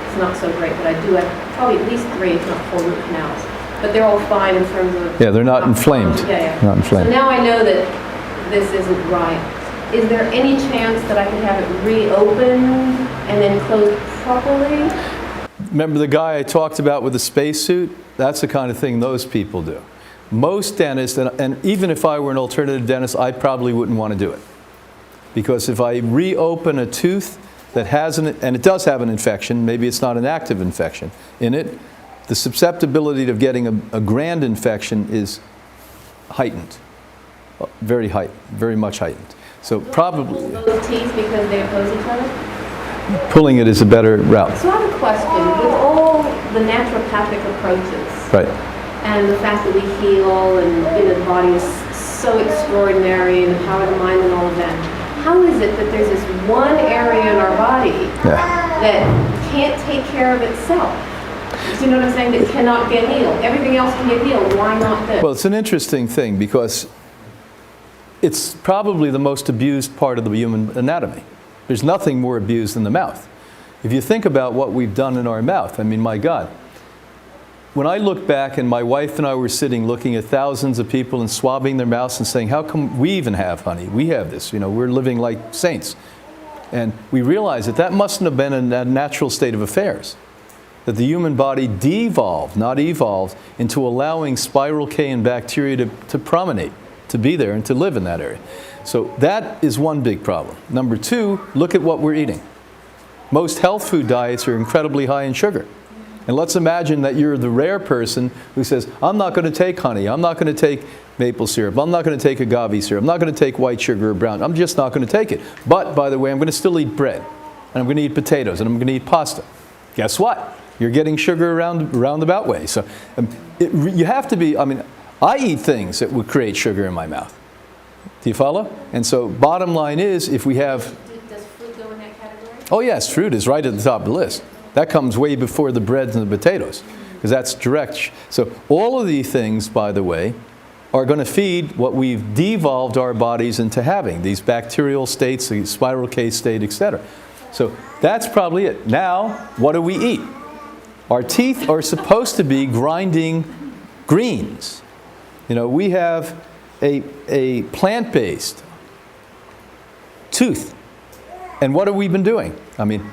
it's not so great, but I do have probably at least 3, if not 4 root canals. But they're all fine in terms of... Yeah, they're not inflamed. Yeah. Not inflamed. So now I know that this isn't right. Is there any chance that I could have it reopened and then closed properly? Remember the guy I talked about with the spacesuit? That's the kind of thing those people do. Most dentists, and even if I were an alternative dentist, I probably wouldn't want to do it. Because if I reopen a tooth that has and it does have an infection, maybe it's not an active infection in it, the susceptibility of getting a grand infection is heightened. Very much heightened. So probably... Those teeth because they oppose each other? Pulling it is a better route. So I have a question. With all the naturopathic approaches, Right. and the fact that we heal and you know, the body is so extraordinary and the power of the mind and all of that, how is it that there's this one area in our body that can't take care of itself? Do you know what I'm saying? That cannot get healed. Everything else can get healed. Why not this? Well, it's an interesting thing because it's probably the most abused part of the human anatomy. There's nothing more abused than the mouth. If you think about what we've done in our mouth, I mean, my God. When I look back and my wife and I were sitting looking at thousands of people and swabbing their mouths and saying, how come we even have honey? We have this, you know, we're living like saints. And we realized that that mustn't have been a natural state of affairs. That the human body devolved, not evolved, into allowing spiral K and bacteria to promenade, to be there and to live in that area. So that is one big problem. Number 2, look at what we're eating. Most health food diets are incredibly high in sugar. And let's imagine that you're the rare person who says, I'm not going to take honey, I'm not going to take maple syrup, I'm not going to take agave syrup, I'm not going to take white sugar or brown, I'm just not going to take it. But, by the way, I'm going to still eat bread, and I'm going to eat potatoes, and I'm going to eat pasta. Guess what? You're getting sugar roundabout way. So you have to be, I mean, I eat things that would create sugar in my mouth. Do you follow? And so bottom line is, if we have... Does fruit go in that category? Oh yes, fruit is right at the top of the list. That comes way before the breads and the potatoes, because that's direct. So all of these things, by the way, are going to feed what we've devolved our bodies into having, these bacterial states, the spiral K state, etc. So that's probably it. Now, what do we eat? Our teeth are supposed to be grinding greens. You know, we have a plant-based tooth. And what have we been doing? I mean,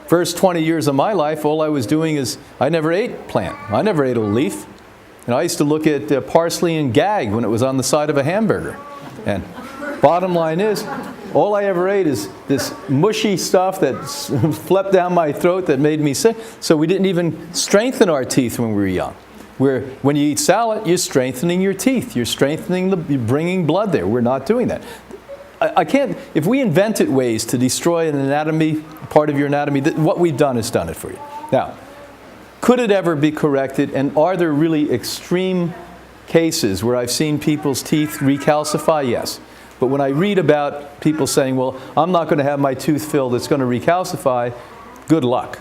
first 20 years of my life, all I was doing is I never ate plant. I never ate a leaf. And I used to look at parsley and gag when it was on the side of a hamburger. And bottom line is, all I ever ate is this mushy stuff that flept down my throat that made me sick. So we didn't even strengthen our teeth when we were young. Where when you eat salad, you're strengthening your teeth. You're you're bringing blood there. We're not doing that. I can't, if we invented ways to destroy an anatomy, part of your anatomy, what we've done has done it for you. Now, could it ever be corrected? And are there really extreme cases where I've seen people's teeth recalcify? Yes. But when I read about people saying, well, I'm not going to have my tooth filled, it's going to recalcify, good luck.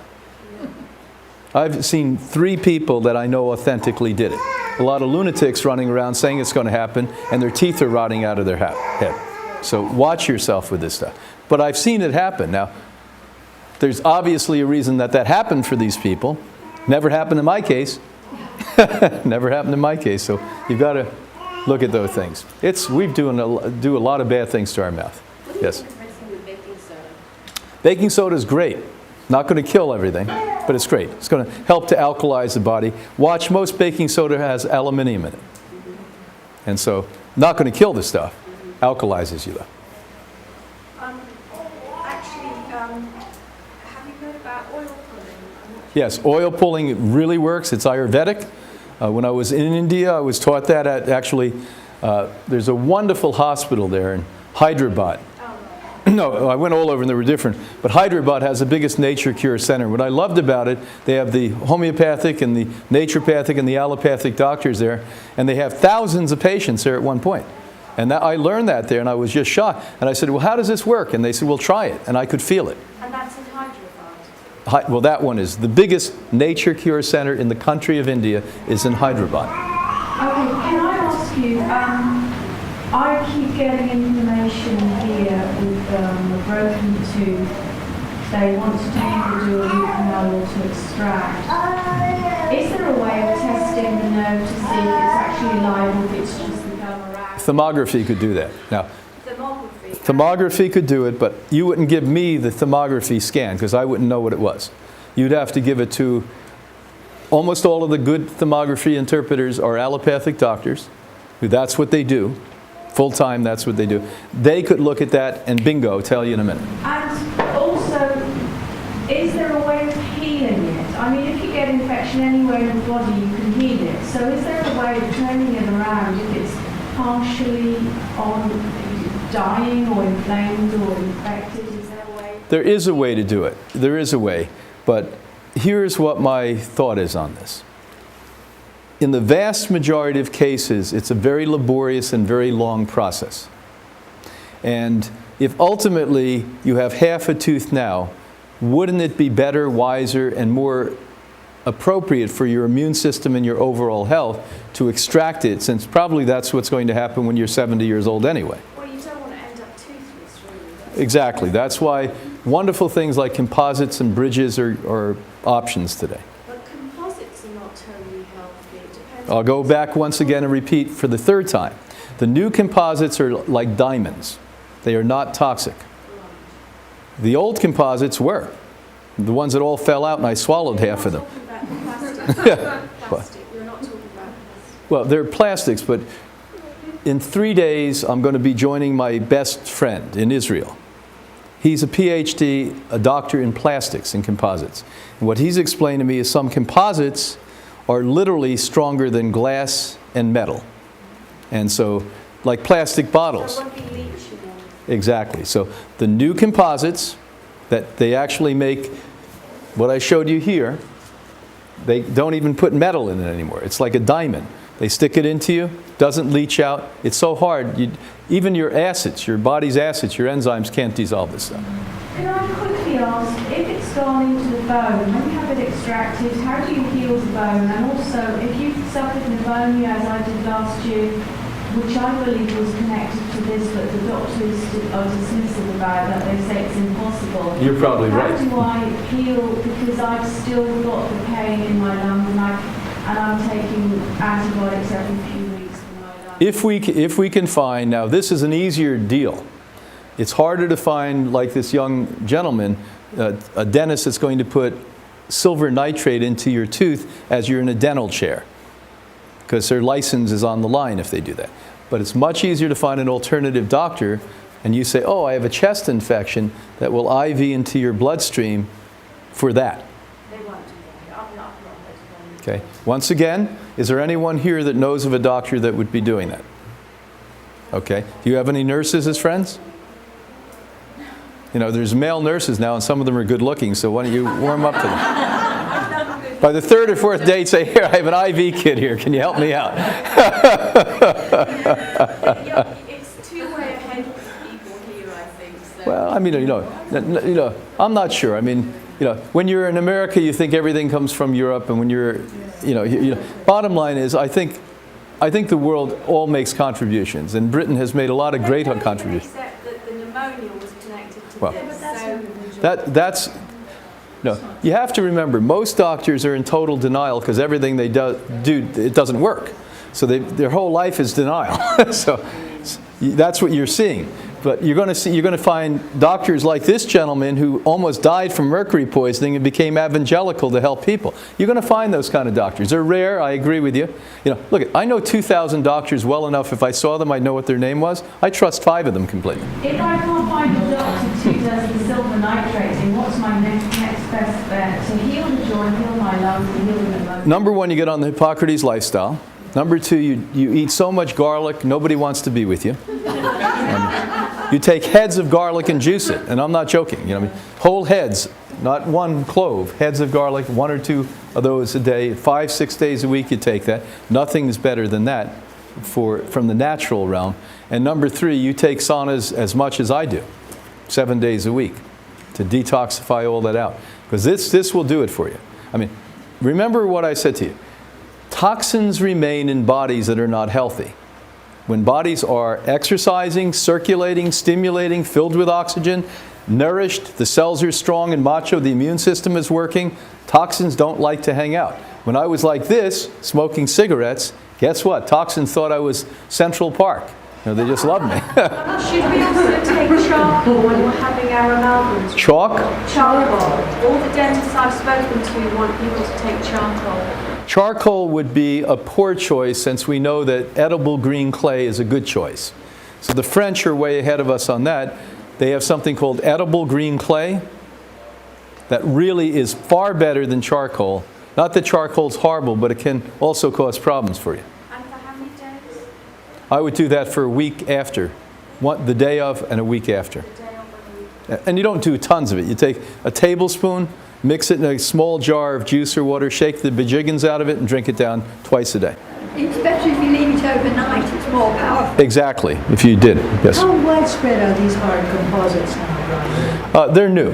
I've seen 3 people that I know authentically did it. A lot of lunatics running around saying it's going to happen, and their teeth are rotting out of their head. So watch yourself with this stuff. But I've seen it happen. Now, there's obviously a reason that happened for these people. Never happened in my case. Never happened in my case. So you've got to look at those things. We do a lot of bad things to our mouth. Yes? Baking soda is great. Not going to kill everything, but it's great. It's going to help to alkalize the body. Watch, most baking soda has aluminium in it. And so, not going to kill the stuff. Alkalizes you though. Have you heard about oil pulling? Yes, oil pulling really works. It's Ayurvedic. When I was in India, I was taught that at there's a wonderful hospital there in Hydrobot. No, I went all over and they were different. But Hydrobot has the biggest nature cure center. What I loved about it, they have the homeopathic and the naturopathic and the allopathic doctors there, and they have thousands of patients there at one point. And I learned that there, and I was just shocked. And I said, well, how does this work? And they said, well, try it. And I could feel it. And that's in Hydrobot? Well, that one is. The biggest nature cure center in the country of India is in Hyderabad. Okay, can I ask you, I keep getting information here with a broken tooth. They want to either do a root canal or to extract. Is there a way of testing the nerve to see if it's actually alive or if it's just become a rash? Thermography could do that. Now, thermography could do it, but you wouldn't give me the thermography scan because I wouldn't know what it was. You'd have to give it to almost all of the good thermography interpreters are allopathic doctors. That's what they do. Full time, that's what they do. They could look at that and bingo, tell you in a minute. And also, is there a way of healing it? I mean, if you get infection anywhere in the body, you can heal it. So is there a way of turning it around if it's partially dying or inflamed or infected? Is there a way? There is a way to do it. There is a way. But here's what my thought is on this. In the vast majority of cases, it's a very laborious and very long process. And if ultimately you have half a tooth now, wouldn't it be better, wiser, and more appropriate for your immune system and your overall health to extract it, since probably that's what's going to happen when you're 70 years old anyway? Well, you don't want to end up toothless, really. Exactly. That's why wonderful things like composites and bridges are options today. But composites are not totally healthy. It depends. I'll go back once again and repeat for the 3rd time. The new composites are like diamonds. They are not toxic. The old composites were. The ones that all fell out and I swallowed half of them. Plastic. You're not talking about plastic. Well, they're plastics, but in 3 days I'm going to be joining my best friend in Israel. He's a PhD, a doctor in plastics and composites. And what he's explained to me is some composites are literally stronger than glass and metal. And so, like plastic bottles. So it won't be leaching on. Exactly. So the new composites that they actually make, what I showed you here, they don't even put metal in it anymore. It's like a diamond. They stick it into you, doesn't leach out. It's so hard. Even your acids, your body's acids, your enzymes can't dissolve this stuff. Can I quickly ask, if it's gone into the bone, when you have it extracted, how do you heal the bone? And also, if you've suffered pneumonia, as I did last year, which I believe was connected to this, but the doctors are dismissive about that. They say it's impossible. You're probably right. How do I heal? Because I've still got the pain in my lungs, and I'm taking antibiotics every few weeks for my lungs. If we can find, now this is an easier deal. It's harder to find, like this young gentleman, a dentist that's going to put silver nitrate into your tooth as you're in a dental chair, because their license is on the line if they do that. But it's much easier to find an alternative doctor, and you say, oh, I have a chest infection, that will IV into your bloodstream for that. They won't do that. I'm not those ones. Okay. Once again, is there anyone here that knows of a doctor that would be doing that? Okay. Do you have any nurses as friends? You know, there's male nurses now, and some of them are good looking, so why don't you warm up to them? By the third or fourth date, say, here, I have an IV kit here. Can you help me out? It's two-way ahead of people here, I think. So. Well, I mean, you know, I'm not sure. I mean, you know, when you're in America, you think everything comes from Europe, and when you're, you know, bottom line is, I think the world all makes contributions, and Britain has made a lot of great contributions. Except that the pneumonia was connected to Well, this. that's no. You have to remember, most doctors are in total denial because everything they do, it doesn't work. So their whole life is denial. So that's what you're seeing. But you're going to find doctors like this gentleman who almost died from mercury poisoning and became evangelical to help people. You're going to find those kind of doctors. They're rare, I agree with you. You know, look, I know 2,000 doctors well enough. If I saw them, I'd know what their name was. I trust 5 of them completely. If I can't find a doctor who does the silver nitrating, what's my next best bet? To heal the joint, heal my lungs, and heal the lungs. Number 1, you get on the Hippocrates lifestyle. Number 2, you eat so much garlic, nobody wants to be with you. You take heads of garlic and juice it, and I'm not joking. You know, I mean, whole heads, not one clove, heads of garlic, 1 or 2 of those a day, 5-6 days a week you take that. Nothing is better than that from the natural realm. And number 3, you take saunas as much as I do, 7 days a week, to detoxify all that out. Because this will do it for you. I mean, remember what I said to you. Toxins remain in bodies that are not healthy. When bodies are exercising, circulating, stimulating, filled with oxygen, nourished, the cells are strong and macho, the immune system is working, toxins don't like to hang out. When I was like this, smoking cigarettes, guess what? Toxins thought I was Central Park. You know, they just loved me. Should we also take charcoal when we're having our amalgams? Chalk? Charcoal. All the dentists I've spoken to want people to take charcoal. Charcoal would be a poor choice since we know that edible green clay is a good choice. So the French are way ahead of us on that. They have something called edible green clay that really is far better than charcoal. Not that charcoal's horrible, but it can also cause problems for you. And for how many days? I would do that for a week after. The day of and a week after. The day of and the week. And you don't do tons of it. You take a tablespoon, mix it in a small jar of juice or water, shake the bejiggins out of it, and drink it down twice a day. It's better if you leave it overnight, it's more powerful. Exactly, if you did, yes. How widespread are these hard composites now, They're new.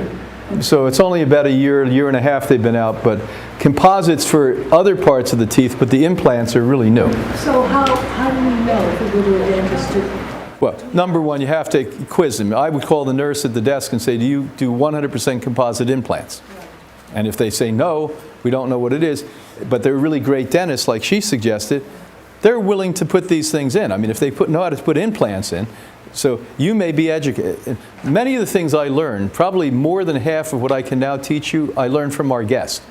So it's only about a year and a half they've been out, but composites for other parts of the teeth, but the implants are really new. So how do we know if we go to a dentist? Well, number 1, you have to quiz them. I would call the nurse at the desk and say, do you do 100% composite implants? And if they say no, we don't know what it is, but they're really great dentists, like she suggested, they're willing to put these things in. I mean, if they know how to put implants in, so you may be educated. Many of the things I learned, probably more than half of what I can now teach you, I learned from our guest.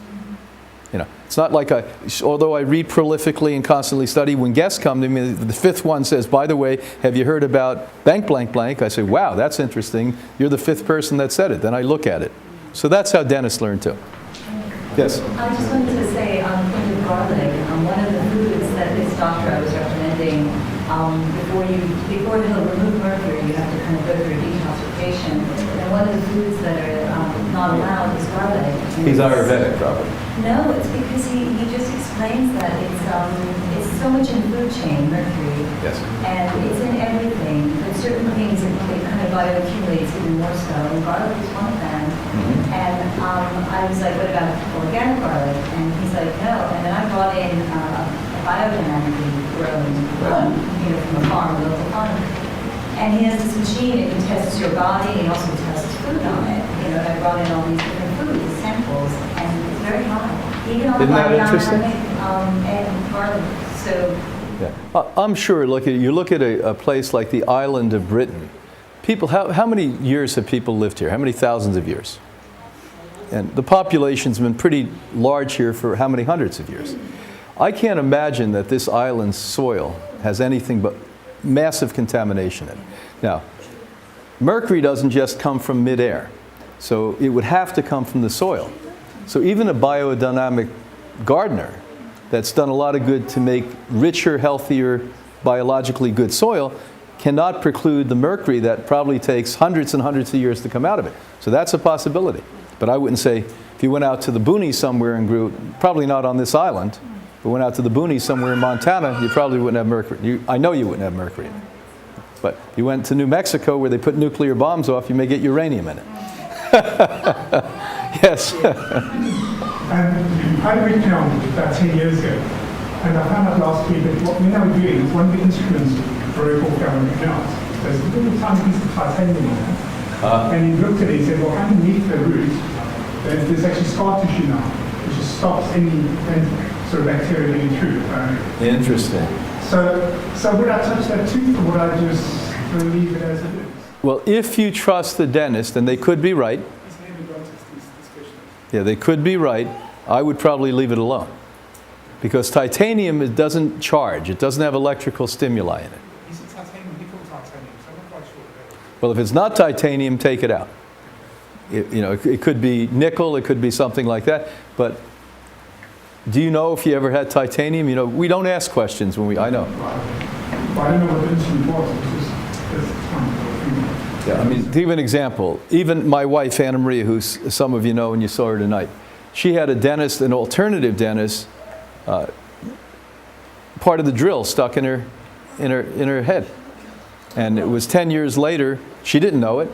You know, it's not like although I read prolifically and constantly study, when guests come to me, the 5th one says, by the way, have you heard about blank, blank, blank? I say, wow, that's interesting. You're the 5th person that said it. Then I look at it. So that's how dentists learn too. Yes? I just wanted to say on the point of garlic, one of the foods that this doctor I was recommending, before he'll remove mercury, you have to kind of go through detoxification. And one of the foods that are not allowed is garlic. He's Aerobic, probably. No, it's because he just explains that it's so much in the food chain, mercury. Yes. And it's in everything. But certain things it kind of bioaccumulates even more so. And garlic is one of them. Mm-hmm. And I was like, what about organic garlic? And he's like, no. And then I brought in a biodynamically grown, from a farm, a local farm. And he has this machine, it can test your body, and also tests food on it. And I brought in all these different foods, samples, and it's very high. Even on Isn't that interesting? And garlic. So Yeah. I'm sure, you look at a place like the island of Britain, people, how many years have people lived here? How many thousands of years? And the population's been pretty large here for how many hundreds of years? I can't imagine that this island's soil has anything but massive contamination in it. Now, mercury doesn't just come from midair, so it would have to come from the soil. So even a biodynamic gardener that's done a lot of good to make richer, healthier, biologically good soil cannot preclude the mercury that probably takes hundreds and hundreds of years to come out of it. So that's a possibility. But I wouldn't say if you went out to the boonies somewhere and grew, probably not on this island, but went out to the boonies somewhere in Montana, you probably wouldn't have mercury. I know you wouldn't have mercury in it. But you went to New Mexico where they put nuclear bombs off, you may get uranium in it. Yes. I read canal about 10 years ago, and I found out last week that what we're now doing is one of the instruments for Herbal galvanic canals. There's a little tiny piece of titanium in there. And he looked at it and said, well, underneath the root, there's actually scar tissue now, which just stops any sort of bacteria getting through. Interesting. So would I touch that tooth, or would I just leave it as it is? Well, if you trust the dentist, and they could be right, yeah, they could be right, I would probably leave it alone. Because titanium, it doesn't charge. It doesn't have electrical stimuli in it. Is it titanium, nickel titanium? So I'm not quite sure. Well, if it's not titanium, take it out. It could be nickel, it could be something like that. But do you know if you ever had titanium? We don't ask questions when I know. Well, I don't know what the instrument was. Yeah, I mean, to give an example, even my wife, Anna Maria, who some of you know and you saw her tonight, she had a dentist, an alternative dentist, part of the drill stuck in her head. And it was 10 years later, she didn't know it.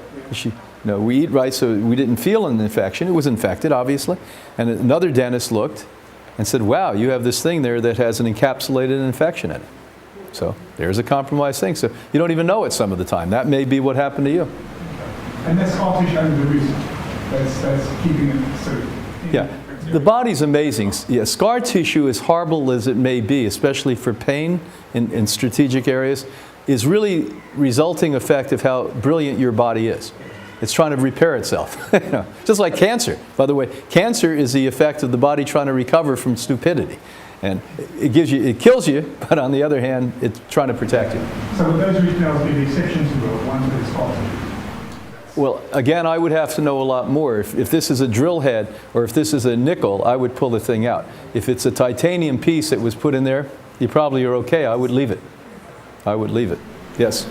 We eat right, so we didn't feel an infection. It was infected, obviously. And another dentist looked and said, wow, you have this thing there that has an encapsulated infection in it. So there's a compromised thing. So you don't even know it some of the time. That may be what happened to you. And that's scar tissue under the root. That's keeping it so. Yeah. The body's amazing. Yeah, scar tissue, as horrible as it may be, especially for pain in strategic areas, is really resulting effect of how brilliant your body is. It's trying to repair itself. Just like cancer. By the way, cancer is the effect of the body trying to recover from stupidity. And it kills you, but on the other hand, it's trying to protect you. So would those root canals be the exception to the ones with the scar tissue? Well, again, I would have to know a lot more. If this is a drill head or if this is a nickel, I would pull the thing out. If it's a titanium piece that was put in there, you probably are okay. I would leave it. I would leave it. Yes?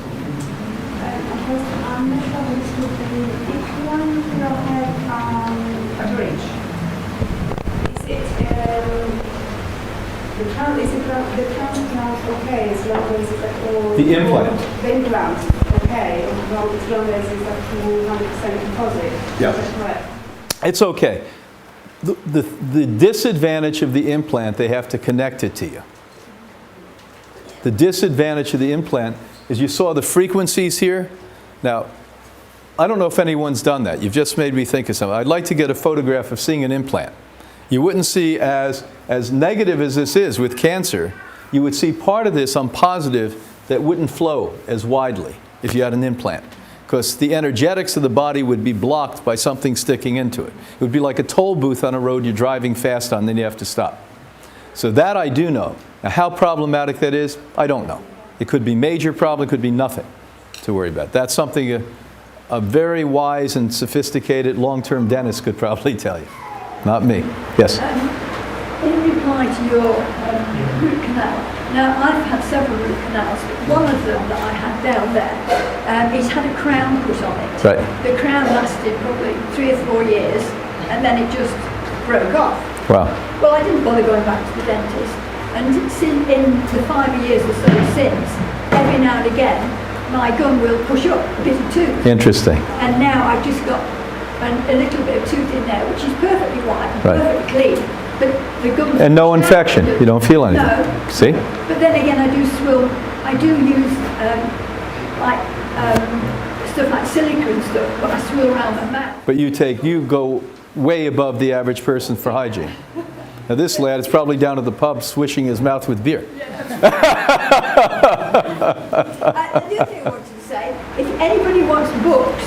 The implant. The implant, okay, as long as it's a 100% composite. Yeah. That's correct. It's okay. The disadvantage of the implant, they have to connect it to you. The disadvantage of the implant is you saw the frequencies here. Now, I don't know if anyone's done that. You've just made me think of something. I'd like to get a photograph of seeing an implant. You wouldn't see as negative as this is with cancer, you would see part of this on positive that wouldn't flow as widely if you had an implant. Because the energetics of the body would be blocked by something sticking into it. It would be like a toll booth on a road you're driving fast on, then you have to stop. So that I do know. Now how problematic that is, I don't know. It could be major problem, it could be nothing to worry about. That's something a very wise and sophisticated long-term dentist could probably tell you. Not me. Yes? In reply to your root canal, now I've had several root canals, but one of them that I had down there, it's had a crown put on it. Right. The crown lasted probably 3 or 4 years, and then it just broke off. Wow. Well, I didn't bother going back to the dentist, and in the 5 years or so since, every now and again, my gum will push up a bit of tooth. Interesting. And now I've just got a little bit of tooth in there, which is perfectly white, Right. perfectly clean. But the gums And no infection. You don't feel anything. No. See? But then again, I do use stuff like silica and stuff, but I swill around my mouth. But you go way above the average person for hygiene. Now this lad is probably down at the pub swishing his mouth with beer. The other thing I wanted to say, if anybody wants books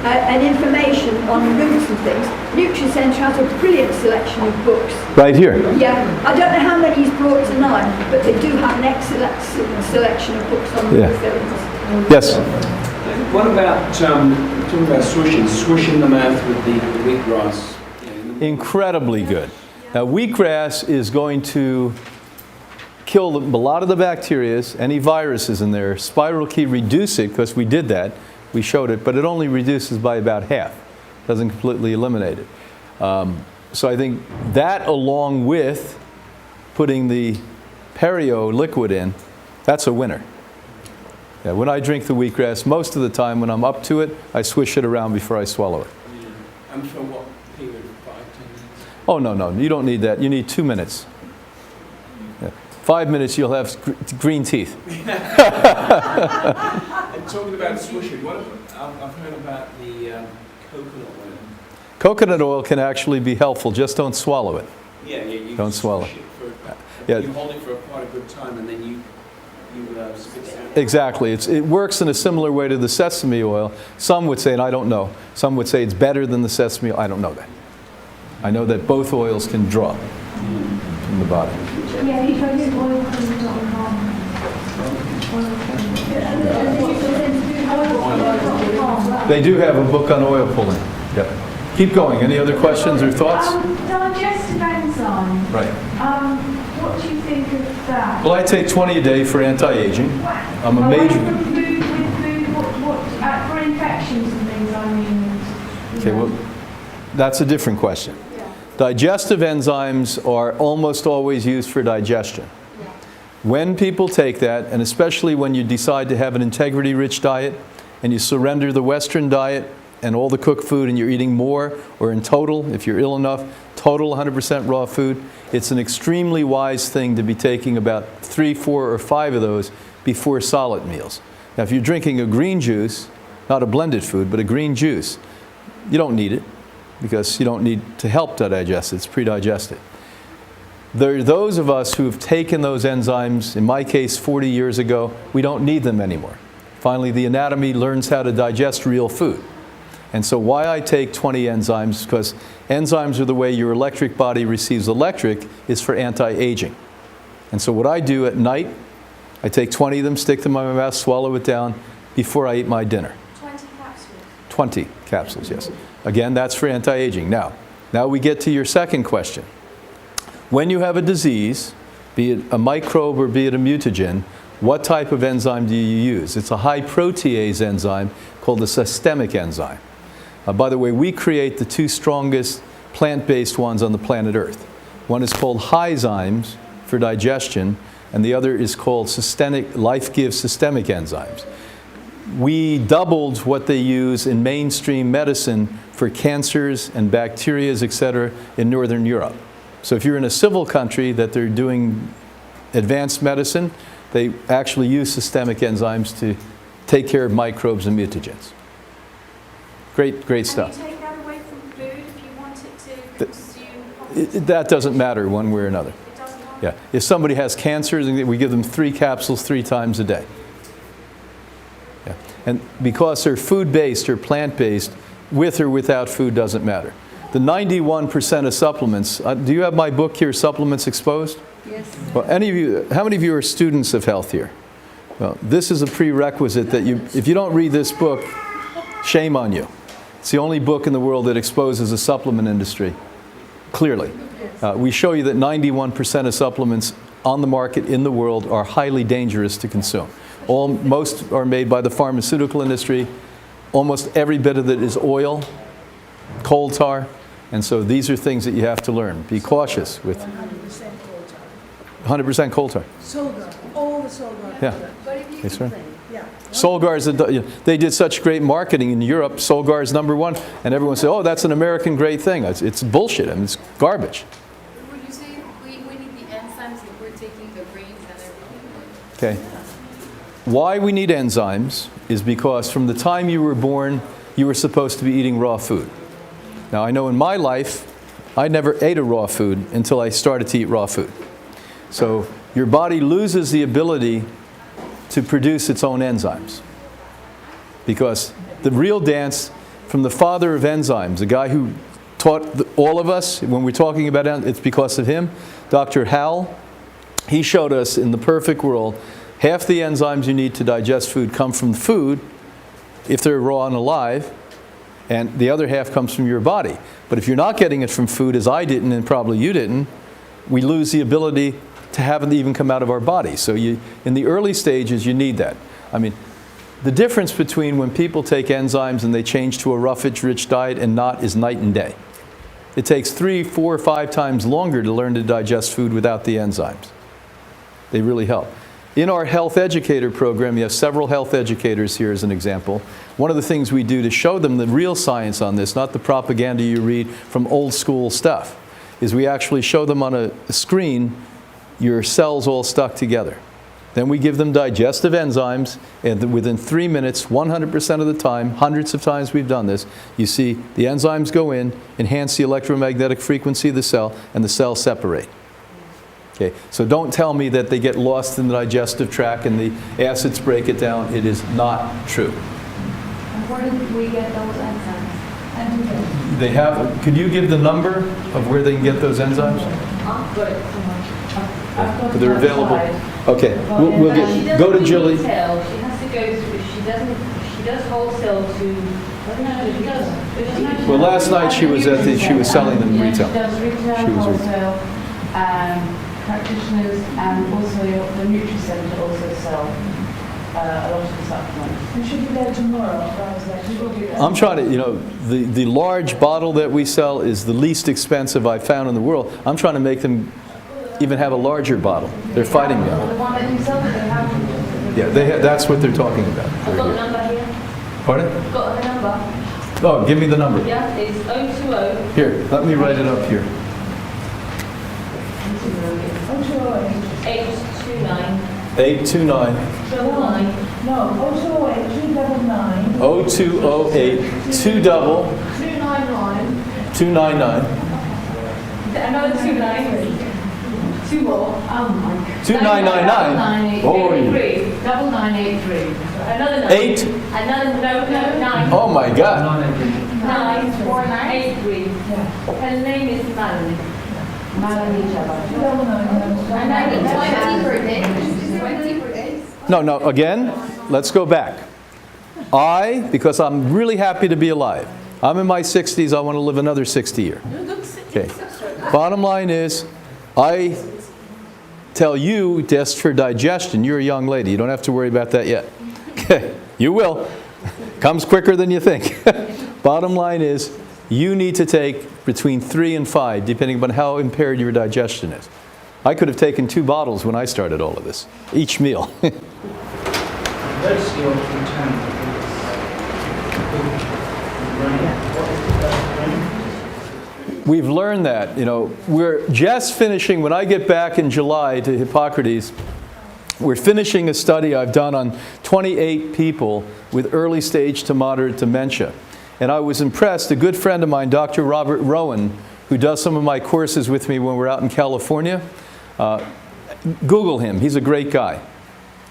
and information on roots and things, NutriCentre has a brilliant selection of books. Right here. Yeah, I don't know how many he's brought tonight, but they do have an excellent selection of books on Yeah. those things. Yes. What about talking about swishing the mouth with the wheatgrass? Incredibly good. Now, wheatgrass is going to kill a lot of the bacteria, any viruses in there. Spiral key reduce it, because we did that. We showed it, but it only reduces by about half. Doesn't completely eliminate it. So I think that, along with putting the perio liquid in, that's a winner. Yeah, when I drink the wheatgrass, most of the time when I'm up to it, I swish it around before I swallow it. And for what period? 5-10 minutes? Oh, no, you don't need that. You need 2 minutes. Yeah. 5 minutes, you'll have green teeth. And talking about swishing, I've heard about the coconut oil. Coconut oil can actually be helpful. Just don't swallow it. Yeah, you Don't swallow. swish it for, Yeah. you hold it for quite a good time, and then you spit it out. Exactly. It works in a similar way to the sesame oil. Some would say, and I don't know, some would say it's better than the sesame oil. I don't know that. I know that both oils can draw from the body. Yeah, he tried his oil from They do have a book on oil pulling. Yep. Keep going. Any other questions or thoughts? Digestive enzyme. Right. What do you think of that? Well, I take 20 a day for anti-aging. I'm a Away major... from food, with food, for infections and things, I mean. Okay, well, that's a different question. Digestive enzymes are almost always used for digestion. When people take that, and especially when you decide to have an integrity-rich diet, and you surrender the Western diet and all the cooked food, and you're eating more, or in total, if you're ill enough, total 100% raw food, it's an extremely wise thing to be taking about 3, 4, or 5 of those before solid meals. Now, if you're drinking a green juice, not a blended food, but a green juice, you don't need it, because you don't need to help to digest it. It's pre-digested. There are those of us who have taken those enzymes, in my case 40 years ago, we don't need them anymore. Finally, the anatomy learns how to digest real food. And so why I take 20 enzymes, because enzymes are the way your electric body receives electric, is for anti-aging. And so what I do at night, I take 20 of them, stick them in my mouth, swallow it down before I eat my dinner. 20 capsules? 20 capsules, yes. Again, that's for anti-aging. Now we get to your second question. When you have a disease, be it a microbe or be it a mutagen, what type of enzyme do you use? It's a high protease enzyme called a systemic enzyme. By the way, we create the 2 strongest plant-based ones on the planet Earth. One is called Hyzymes for digestion, and the other is called Life-Give Systemic Enzymes. We doubled what they use in mainstream medicine for cancers and bacteria, etc., in Northern Europe. So if you're in a civil country that they're doing advanced medicine, they actually use systemic enzymes to take care of microbes and mutagens. Great stuff. Can you take that away from food if you want it to consume? That doesn't matter one way or another. It doesn't matter? Yeah. If somebody has cancer, we give them 3 capsules 3 times a day. Yeah. And because they're food-based or plant-based, with or without food doesn't matter. The 91% of supplements, do you have my book here, Supplements Exposed? Yes. Well, how many of you are students of health here? Well, this is a prerequisite that if you don't read this book, shame on you. It's the only book in the world that exposes the supplement industry clearly. We show you that 91% of supplements on the market in the world are highly dangerous to consume. Most are made by the pharmaceutical industry. Almost every bit of it is oil, coal tar, and so these are things that you have to learn. Be cautious with 100% coal tar. Solgar, all the Solgar. Yeah. Yes, sir. Yeah. Solgar, they did such great marketing in Europe. Solgar is #1, and everyone said, "Oh, that's an American great thing." It's bullshit. I mean, it's garbage. Would you say we need the enzymes if we're taking the greens and everything? Okay. Why we need enzymes is because from the time you were born, you were supposed to be eating raw food. Now, I know in my life, I never ate a raw food until I started to eat raw food. So your body loses the ability to produce its own enzymes. Because the real dance from the father of enzymes, the guy who taught all of us, when we're talking about it, it's because of him, Dr. Howell, he showed us in the perfect world, half the enzymes you need to digest food come from food, if they're raw and alive, and the other half comes from your body. But if you're not getting it from food, as I didn't and probably you didn't, we lose the ability to have it even come out of our body. So in the early stages, you need that. I mean, the difference between when people take enzymes and they change to a roughage-rich diet and not is night and day. It takes 3, 4, 5 times longer to learn to digest food without the enzymes. They really help. In our health educator program, you have several health educators here as an example. One of the things we do to show them the real science on this, not the propaganda you read from old school stuff, is we actually show them on a screen your cells all stuck together. Then we give them digestive enzymes, and within 3 minutes, 100% of the time, hundreds of times we've done this, you see the enzymes go in, enhance the electromagnetic frequency of the cell, and the cells separate. Okay, so don't tell me that they get lost in the digestive tract and the acids break it down. It is not true. And where did we get those enzymes? They have, could you give the number of where they can get those enzymes? I've got it somewhere. They're available. Okay, we'll get, go to Julie. She has to go through, she does wholesale to, Well, last night she was selling them retail. She does retail, She was wholesale, practitioners, and also the Nutricentre also sell a lot of the supplements. We should be there tomorrow. I'm trying to, you know, the large bottle that we sell is the least expensive I've found in the world. I'm trying to make them even have a larger bottle. They're fighting me. The one that you sell, they have. Yeah, that's what they're talking about. I've got the number here. Pardon? I've got the number. Oh, give me the number. Yeah, it's 020. Here, let me write it up here. 829. 829. 999. No, 0208 299. 0208 299. 299. Another 29. 2 more. Oh my God. 2999. Oh, 9983. Another 9. 8. Another, no, 9. Oh my God. 94983. Her name is Melanie. Melanie And I need 20 per day. 20 per day. No, again, let's go back. Because I'm really happy to be alive. I'm in my 60s, I want to live another 60 years. Okay. Bottom line is, I tell you test for digestion. You're a young lady. You don't have to worry about that yet. Okay. You will. Comes quicker than you think. Bottom line is, you need to take between 3 and 5, depending upon how impaired your digestion is. I could have taken 2 bottles when I started all of this, each meal. Where's your return? We've learned that, you know, we're just finishing, when I get back in July to Hippocrates, we're finishing a study I've done on 28 people with early stage to moderate dementia. And I was impressed, a good friend of mine, Dr. Robert Rowan, who does some of my courses with me when we're out in California, Google him, he's a great guy.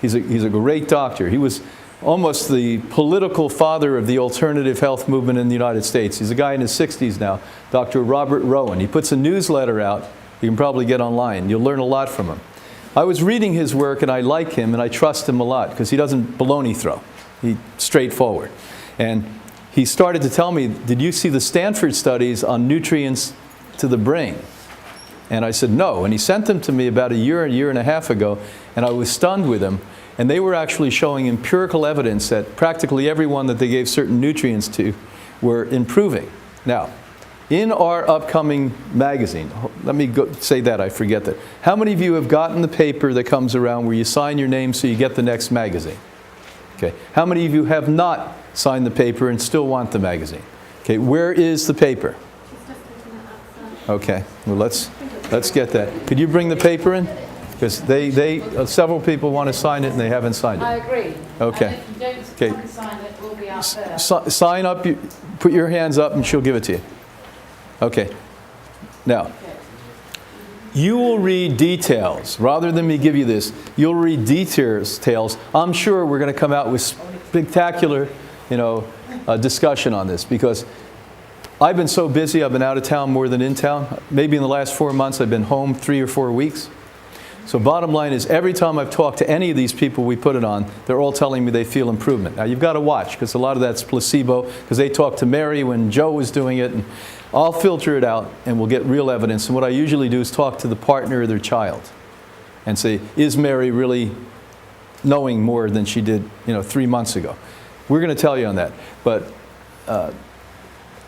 He's a great doctor. He was almost the political father of the alternative health movement in the United States. He's a guy in his 60s now, Dr. Robert Rowan. He puts a newsletter out. You can probably get online. You'll learn a lot from him. I was reading his work, and I like him, and I trust him a lot, because he doesn't baloney throw. He's straightforward. And he started to tell me, did you see the Stanford studies on nutrients to the brain? And I said, no. And he sent them to me about a year and a half ago, and I was stunned with them. And they were actually showing empirical evidence that practically everyone that they gave certain nutrients to were improving. Now, in our upcoming magazine, let me say that, I forget that. How many of you have gotten the paper that comes around where you sign your name so you get the next magazine? Okay. How many of you have not signed the paper and still want the magazine? Okay, where is the paper? Okay, well let's get that. Could you bring the paper in? Because several people want to sign it and they haven't signed it. I agree. Okay. And if you don't sign it, we'll be out there. Sign up, put your hands up and she'll give it to you. Okay. Now, you will read details. Rather than me give you this, you'll read details. I'm sure we're going to come out with spectacular discussion on this, because I've been so busy. I've been out of town more than in town. Maybe in the last 4 months I've been home 3 or 4 weeks. So bottom line is, every time I've talked to any of these people we put it on, they're all telling me they feel improvement. Now you've got to watch, because a lot of that's placebo, because they talked to Mary when Joe was doing it, and I'll filter it out and we'll get real evidence. And what I usually do is talk to the partner or their child and say, is Mary really knowing more than she did 3 months ago? We're going to tell you on that. But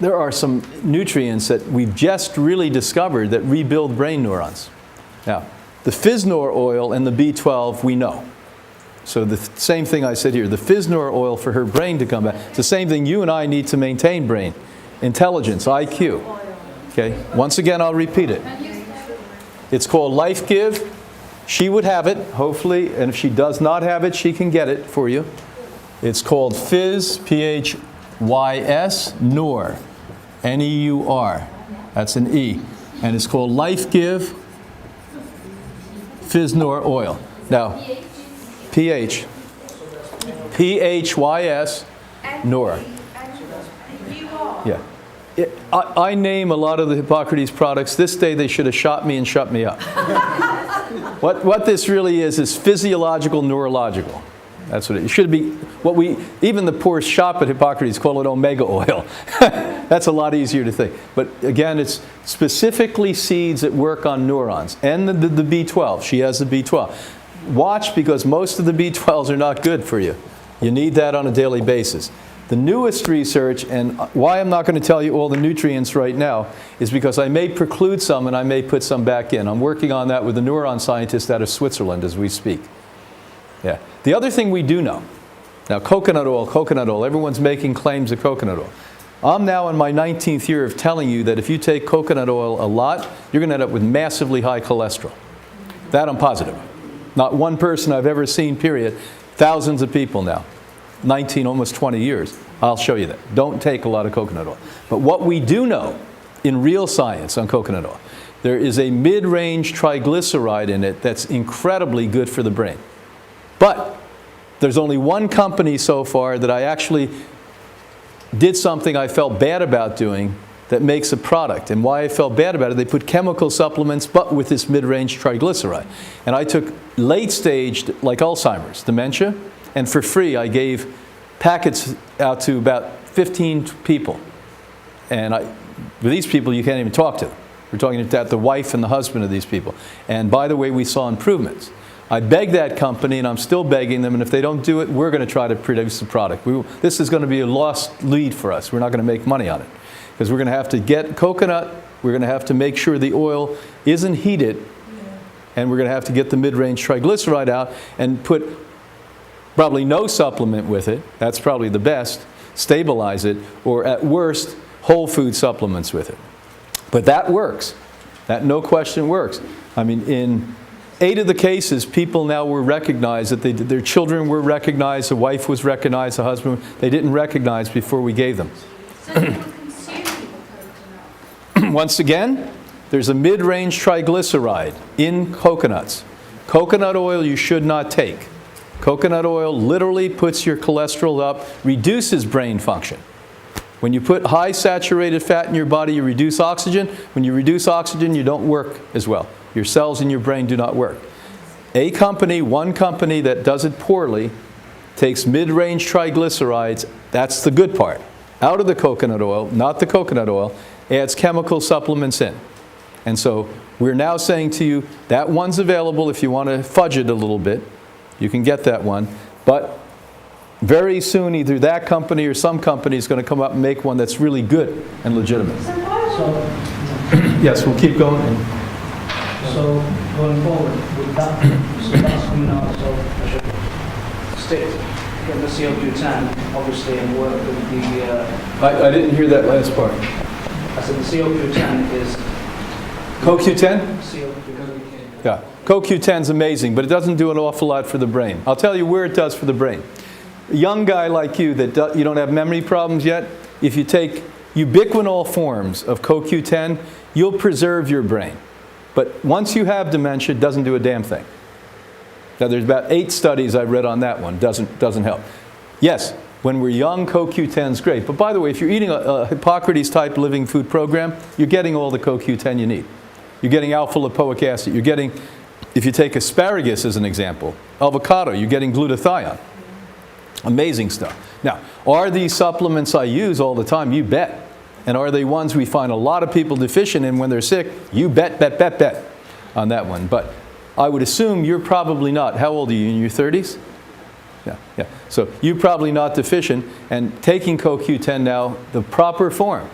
there are some nutrients that we've just really discovered that rebuild brain neurons. Now, the Fisnor oil and the B12 we know. So the same thing I said here, the Fisnor oil for her brain to come back. It's the same thing you and I need to maintain brain. Intelligence, IQ. Okay, once again I'll repeat it. It's called Life Give. She would have it, hopefully, and if she does not have it, she can get it for you. It's called Phys, P-H-Y-S, Nor, N-E-U-R. That's an E. And it's called Life Give Fisnor oil. Now, P-H, P-H-Y-S, Nor. Yeah. I name a lot of the Hippocrates products. This day they should have shot me and shut me up. What this really is physiological, neurological. That's what it should be. Even the poor shop at Hippocrates call it omega oil. That's a lot easier to think. But again, it's specifically seeds that work on neurons. And the B12, she has the B12. Watch, because most of the B12s are not good for you. You need that on a daily basis. The newest research, and why I'm not going to tell you all the nutrients right now, is because I may preclude some and I may put some back in. I'm working on that with a neuron scientist out of Switzerland as we speak. Yeah. The other thing we do know, now coconut oil, everyone's making claims of coconut oil. I'm now in my 19th year of telling you that if you take coconut oil a lot, you're going to end up with massively high cholesterol. That I'm positive. Not one person I've ever seen, period. Thousands of people now. 19, almost 20 years. I'll show you that. Don't take a lot of coconut oil. But what we do know in real science on coconut oil, there is a mid-range triglyceride in it that's incredibly good for the brain. But there's only one company so far that I actually did something I felt bad about doing that makes a product. And why I felt bad about it, they put chemical supplements but with this mid-range triglyceride. And I took late-stage, like Alzheimer's, dementia, and for free I gave packets out to about 15 people. And with these people you can't even talk to them. We're talking about the wife and the husband of these people. And by the way, we saw improvements. I begged that company, and I'm still begging them, and if they don't do it, we're going to try to produce the product. This is going to be a lost lead for us. We're not going to make money on it. Because we're going to have to get coconut, we're going to have to make sure the oil isn't heated, and we're going to have to get the mid-range triglyceride out and put probably no supplement with it. That's probably the best. Stabilize it, or at worst, whole food supplements with it. But that works. That, no question, works. I mean, in 8 of the cases, people now were recognized, that their children were recognized, the wife was recognized, the husband, they didn't recognize before we gave them. So you will consume coconut? Once again, there's a mid-range triglyceride in coconuts. Coconut oil you should not take. Coconut oil literally puts your cholesterol up, reduces brain function. When you put high saturated fat in your body, you reduce oxygen. When you reduce oxygen, you don't work as well. Your cells in your brain do not work. One company that does it poorly, takes mid-range triglycerides, that's the good part, out of the coconut oil, not the coconut oil, adds chemical supplements in. And so we're now saying to you, that one's available if you want to fudge it a little bit. You can get that one. But very soon, either that company or some company is going to come up and make one that's really good and legitimate. Yes, we'll keep going. So going forward with that, so that's coming out, so I should stick, get the CO210, obviously, and work with the... I didn't hear that last part. I said the CO210 is... CoQ10? CO210. Yeah. CoQ10 is amazing, but it doesn't do an awful lot for the brain. I'll tell you where it does for the brain. A young guy like you that you don't have memory problems yet, if you take ubiquinol forms of CoQ10, you'll preserve your brain. But once you have dementia, it doesn't do a damn thing. Now there's about 8 studies I've read on that one. Doesn't help. Yes? When we're young, CoQ10 is great. But by the way, if you're eating a Hippocrates-type living food program, you're getting all the CoQ10 you need. You're getting alpha-lipoic acid. You're getting, if you take asparagus as an example, avocado, you're getting glutathione. Amazing stuff. Now, are these supplements I use all the time? You bet. And are they ones we find a lot of people deficient in when they're sick? You bet, bet, bet, bet on that one. But I would assume you're probably not. How old are you? In your 30s? Yeah. So you're probably not deficient. And taking CoQ10 now, the proper form.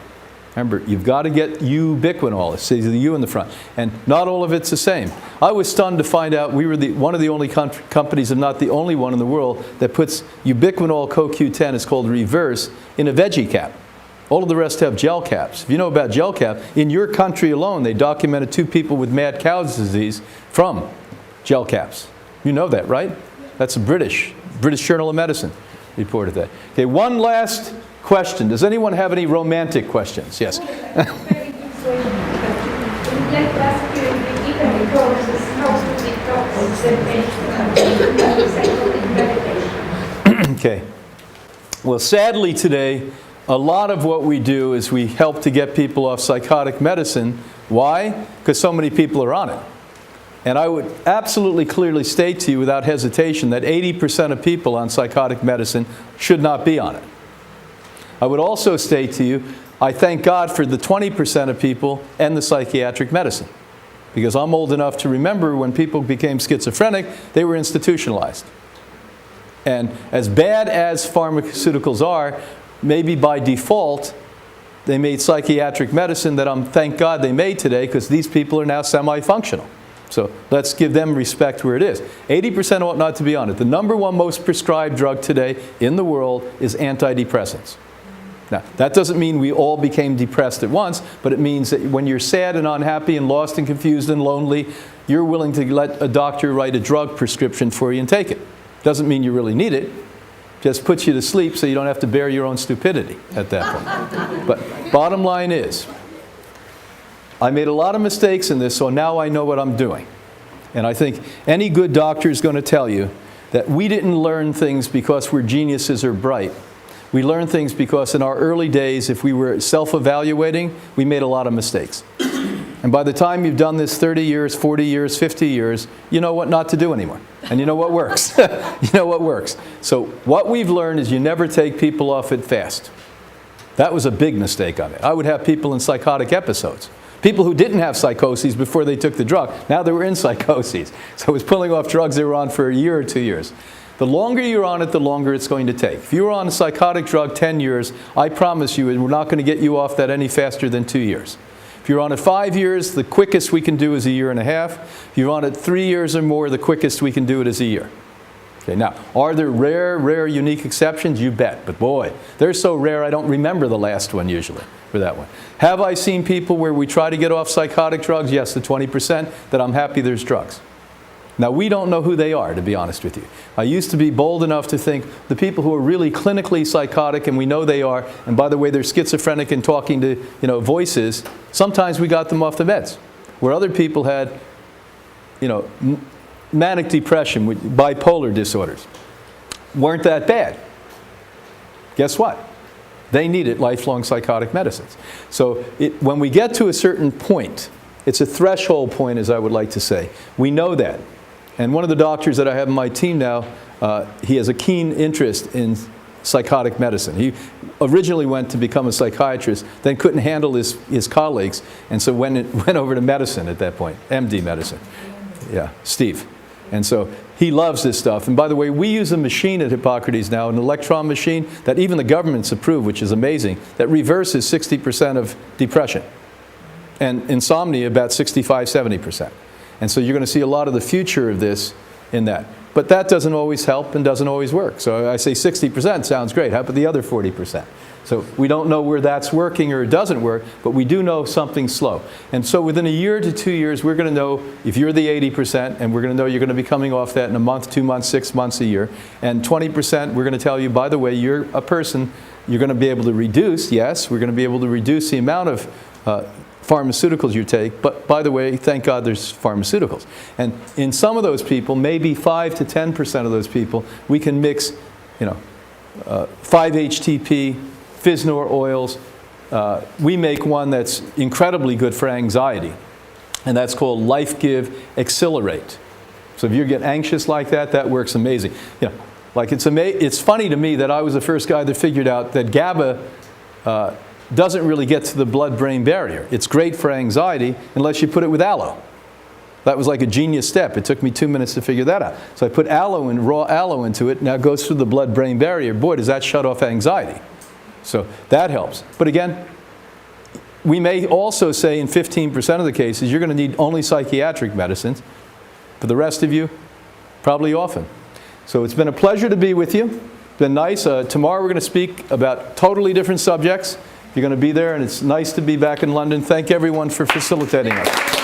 Remember, you've got to get ubiquinol. It says the U in the front. And not all of it's the same. I was stunned to find out we were one of the only companies, if not the only one in the world, that puts ubiquinol CoQ10, it's called Reverse, in a veggie cap. All of the rest have gel caps. If you know about gel cap, in your country alone, they documented 2 people with mad cow's disease from gel caps. You know that, right? That's a British Journal of Medicine reported that. Okay, one last question. Does anyone have any romantic questions? Yes. Okay. Well, sadly today, a lot of what we do is we help to get people off psychotic medicine. Why? Because so many people are on it. And I would absolutely clearly state to you without hesitation that 80% of people on psychotic medicine should not be on it. I would also state to you, I thank God for the 20% of people and the psychiatric medicine. Because I'm old enough to remember when people became schizophrenic, they were institutionalized. And as bad as pharmaceuticals are, maybe by default, they made psychiatric medicine that thank God they made today, because these people are now semi-functional. So let's give them respect where it is. 80% ought not to be on it. The #1 most prescribed drug today in the world is antidepressants. Now, that doesn't mean we all became depressed at once, but it means that when you're sad and unhappy and lost and confused and lonely, you're willing to let a doctor write a drug prescription for you and take it. Doesn't mean you really need it. Just puts you to sleep so you don't have to bear your own stupidity at that point. But bottom line is, I made a lot of mistakes in this, so now I know what I'm doing. And I think any good doctor is going to tell you that we didn't learn things because we're geniuses or bright. We learn things because in our early days, if we were self-evaluating, we made a lot of mistakes. And by the time you've done this 30 years, 40 years, 50 years, you know what not to do anymore. And you know what works. You know what works. So what we've learned is you never take people off it fast. That was a big mistake I made. I would have people in psychotic episodes. People who didn't have psychoses before they took the drug. Now they were in psychoses. So I was pulling off drugs they were on for a year or 2 years. The longer you're on it, the longer it's going to take. If you were on a psychotic drug 10 years, I promise you we're not going to get you off that any faster than 2 years. If you're on it 5 years, the quickest we can do is a year and a half. If you're on it 3 years or more, the quickest we can do it is a year. Okay, now, are there rare, unique exceptions? You bet. But boy, they're so rare I don't remember the last one usually for that one. Have I seen people where we try to get off psychotic drugs? Yes, the 20%, that I'm happy there's drugs. Now, we don't know who they are, to be honest with you. I used to be bold enough to think the people who are really clinically psychotic, and we know they are, and by the way, they're schizophrenic and talking to voices, sometimes we got them off the meds. Where other people had manic depression, bipolar disorders, weren't that bad. Guess what? They needed lifelong psychotic medicines. So when we get to a certain point, it's a threshold point, as I would like to say. We know that. And one of the doctors that I have in my team now, he has a keen interest in psychotic medicine. He originally went to become a psychiatrist, then couldn't handle his colleagues, and so went over to medicine at that point, MD medicine. Yeah, Steve. And so he loves this stuff. And by the way, we use a machine at Hippocrates now, an electron machine that even the government's approved, which is amazing, that reverses 60% of depression. And insomnia about 65, 70%. And so you're going to see a lot of the future of this in that. But that doesn't always help and doesn't always work. So I say 60% sounds great. How about the other 40%? So we don't know where that's working or it doesn't work, but we do know something's slow. And so within a year to 2 years, we're going to know if you're the 80%, and we're going to know you're going to be coming off that in a month, 2 months, 6 months, a year. And 20%, we're going to tell you, by the way, you're a person, you're going to be able to reduce, yes, we're going to be able to reduce the amount of pharmaceuticals you take, but by the way, thank God there's pharmaceuticals. And in some of those people, maybe 5 to 10% of those people, we can mix, 5-HTP, Fisnor oils. We make one that's incredibly good for anxiety, and that's called Life Give Accelerate. So if you get anxious like that, that works amazing. You know, like it's funny to me that I was the first guy that figured out that GABA doesn't really get to the blood-brain barrier. It's great for anxiety unless you put it with aloe. That was like a genius step. It took me 2 minutes to figure that out. So I put aloe in, raw aloe into it. Now it goes through the blood-brain barrier. Boy, does that shut off anxiety. So that helps. But again, we may also say in 15% of the cases, you're going to need only psychiatric medicines. For the rest of you, probably often. So it's been a pleasure to be with you. It's been nice. Tomorrow we're going to speak about totally different subjects. You're going to be there, and it's nice to be back in London. Thank everyone for facilitating us.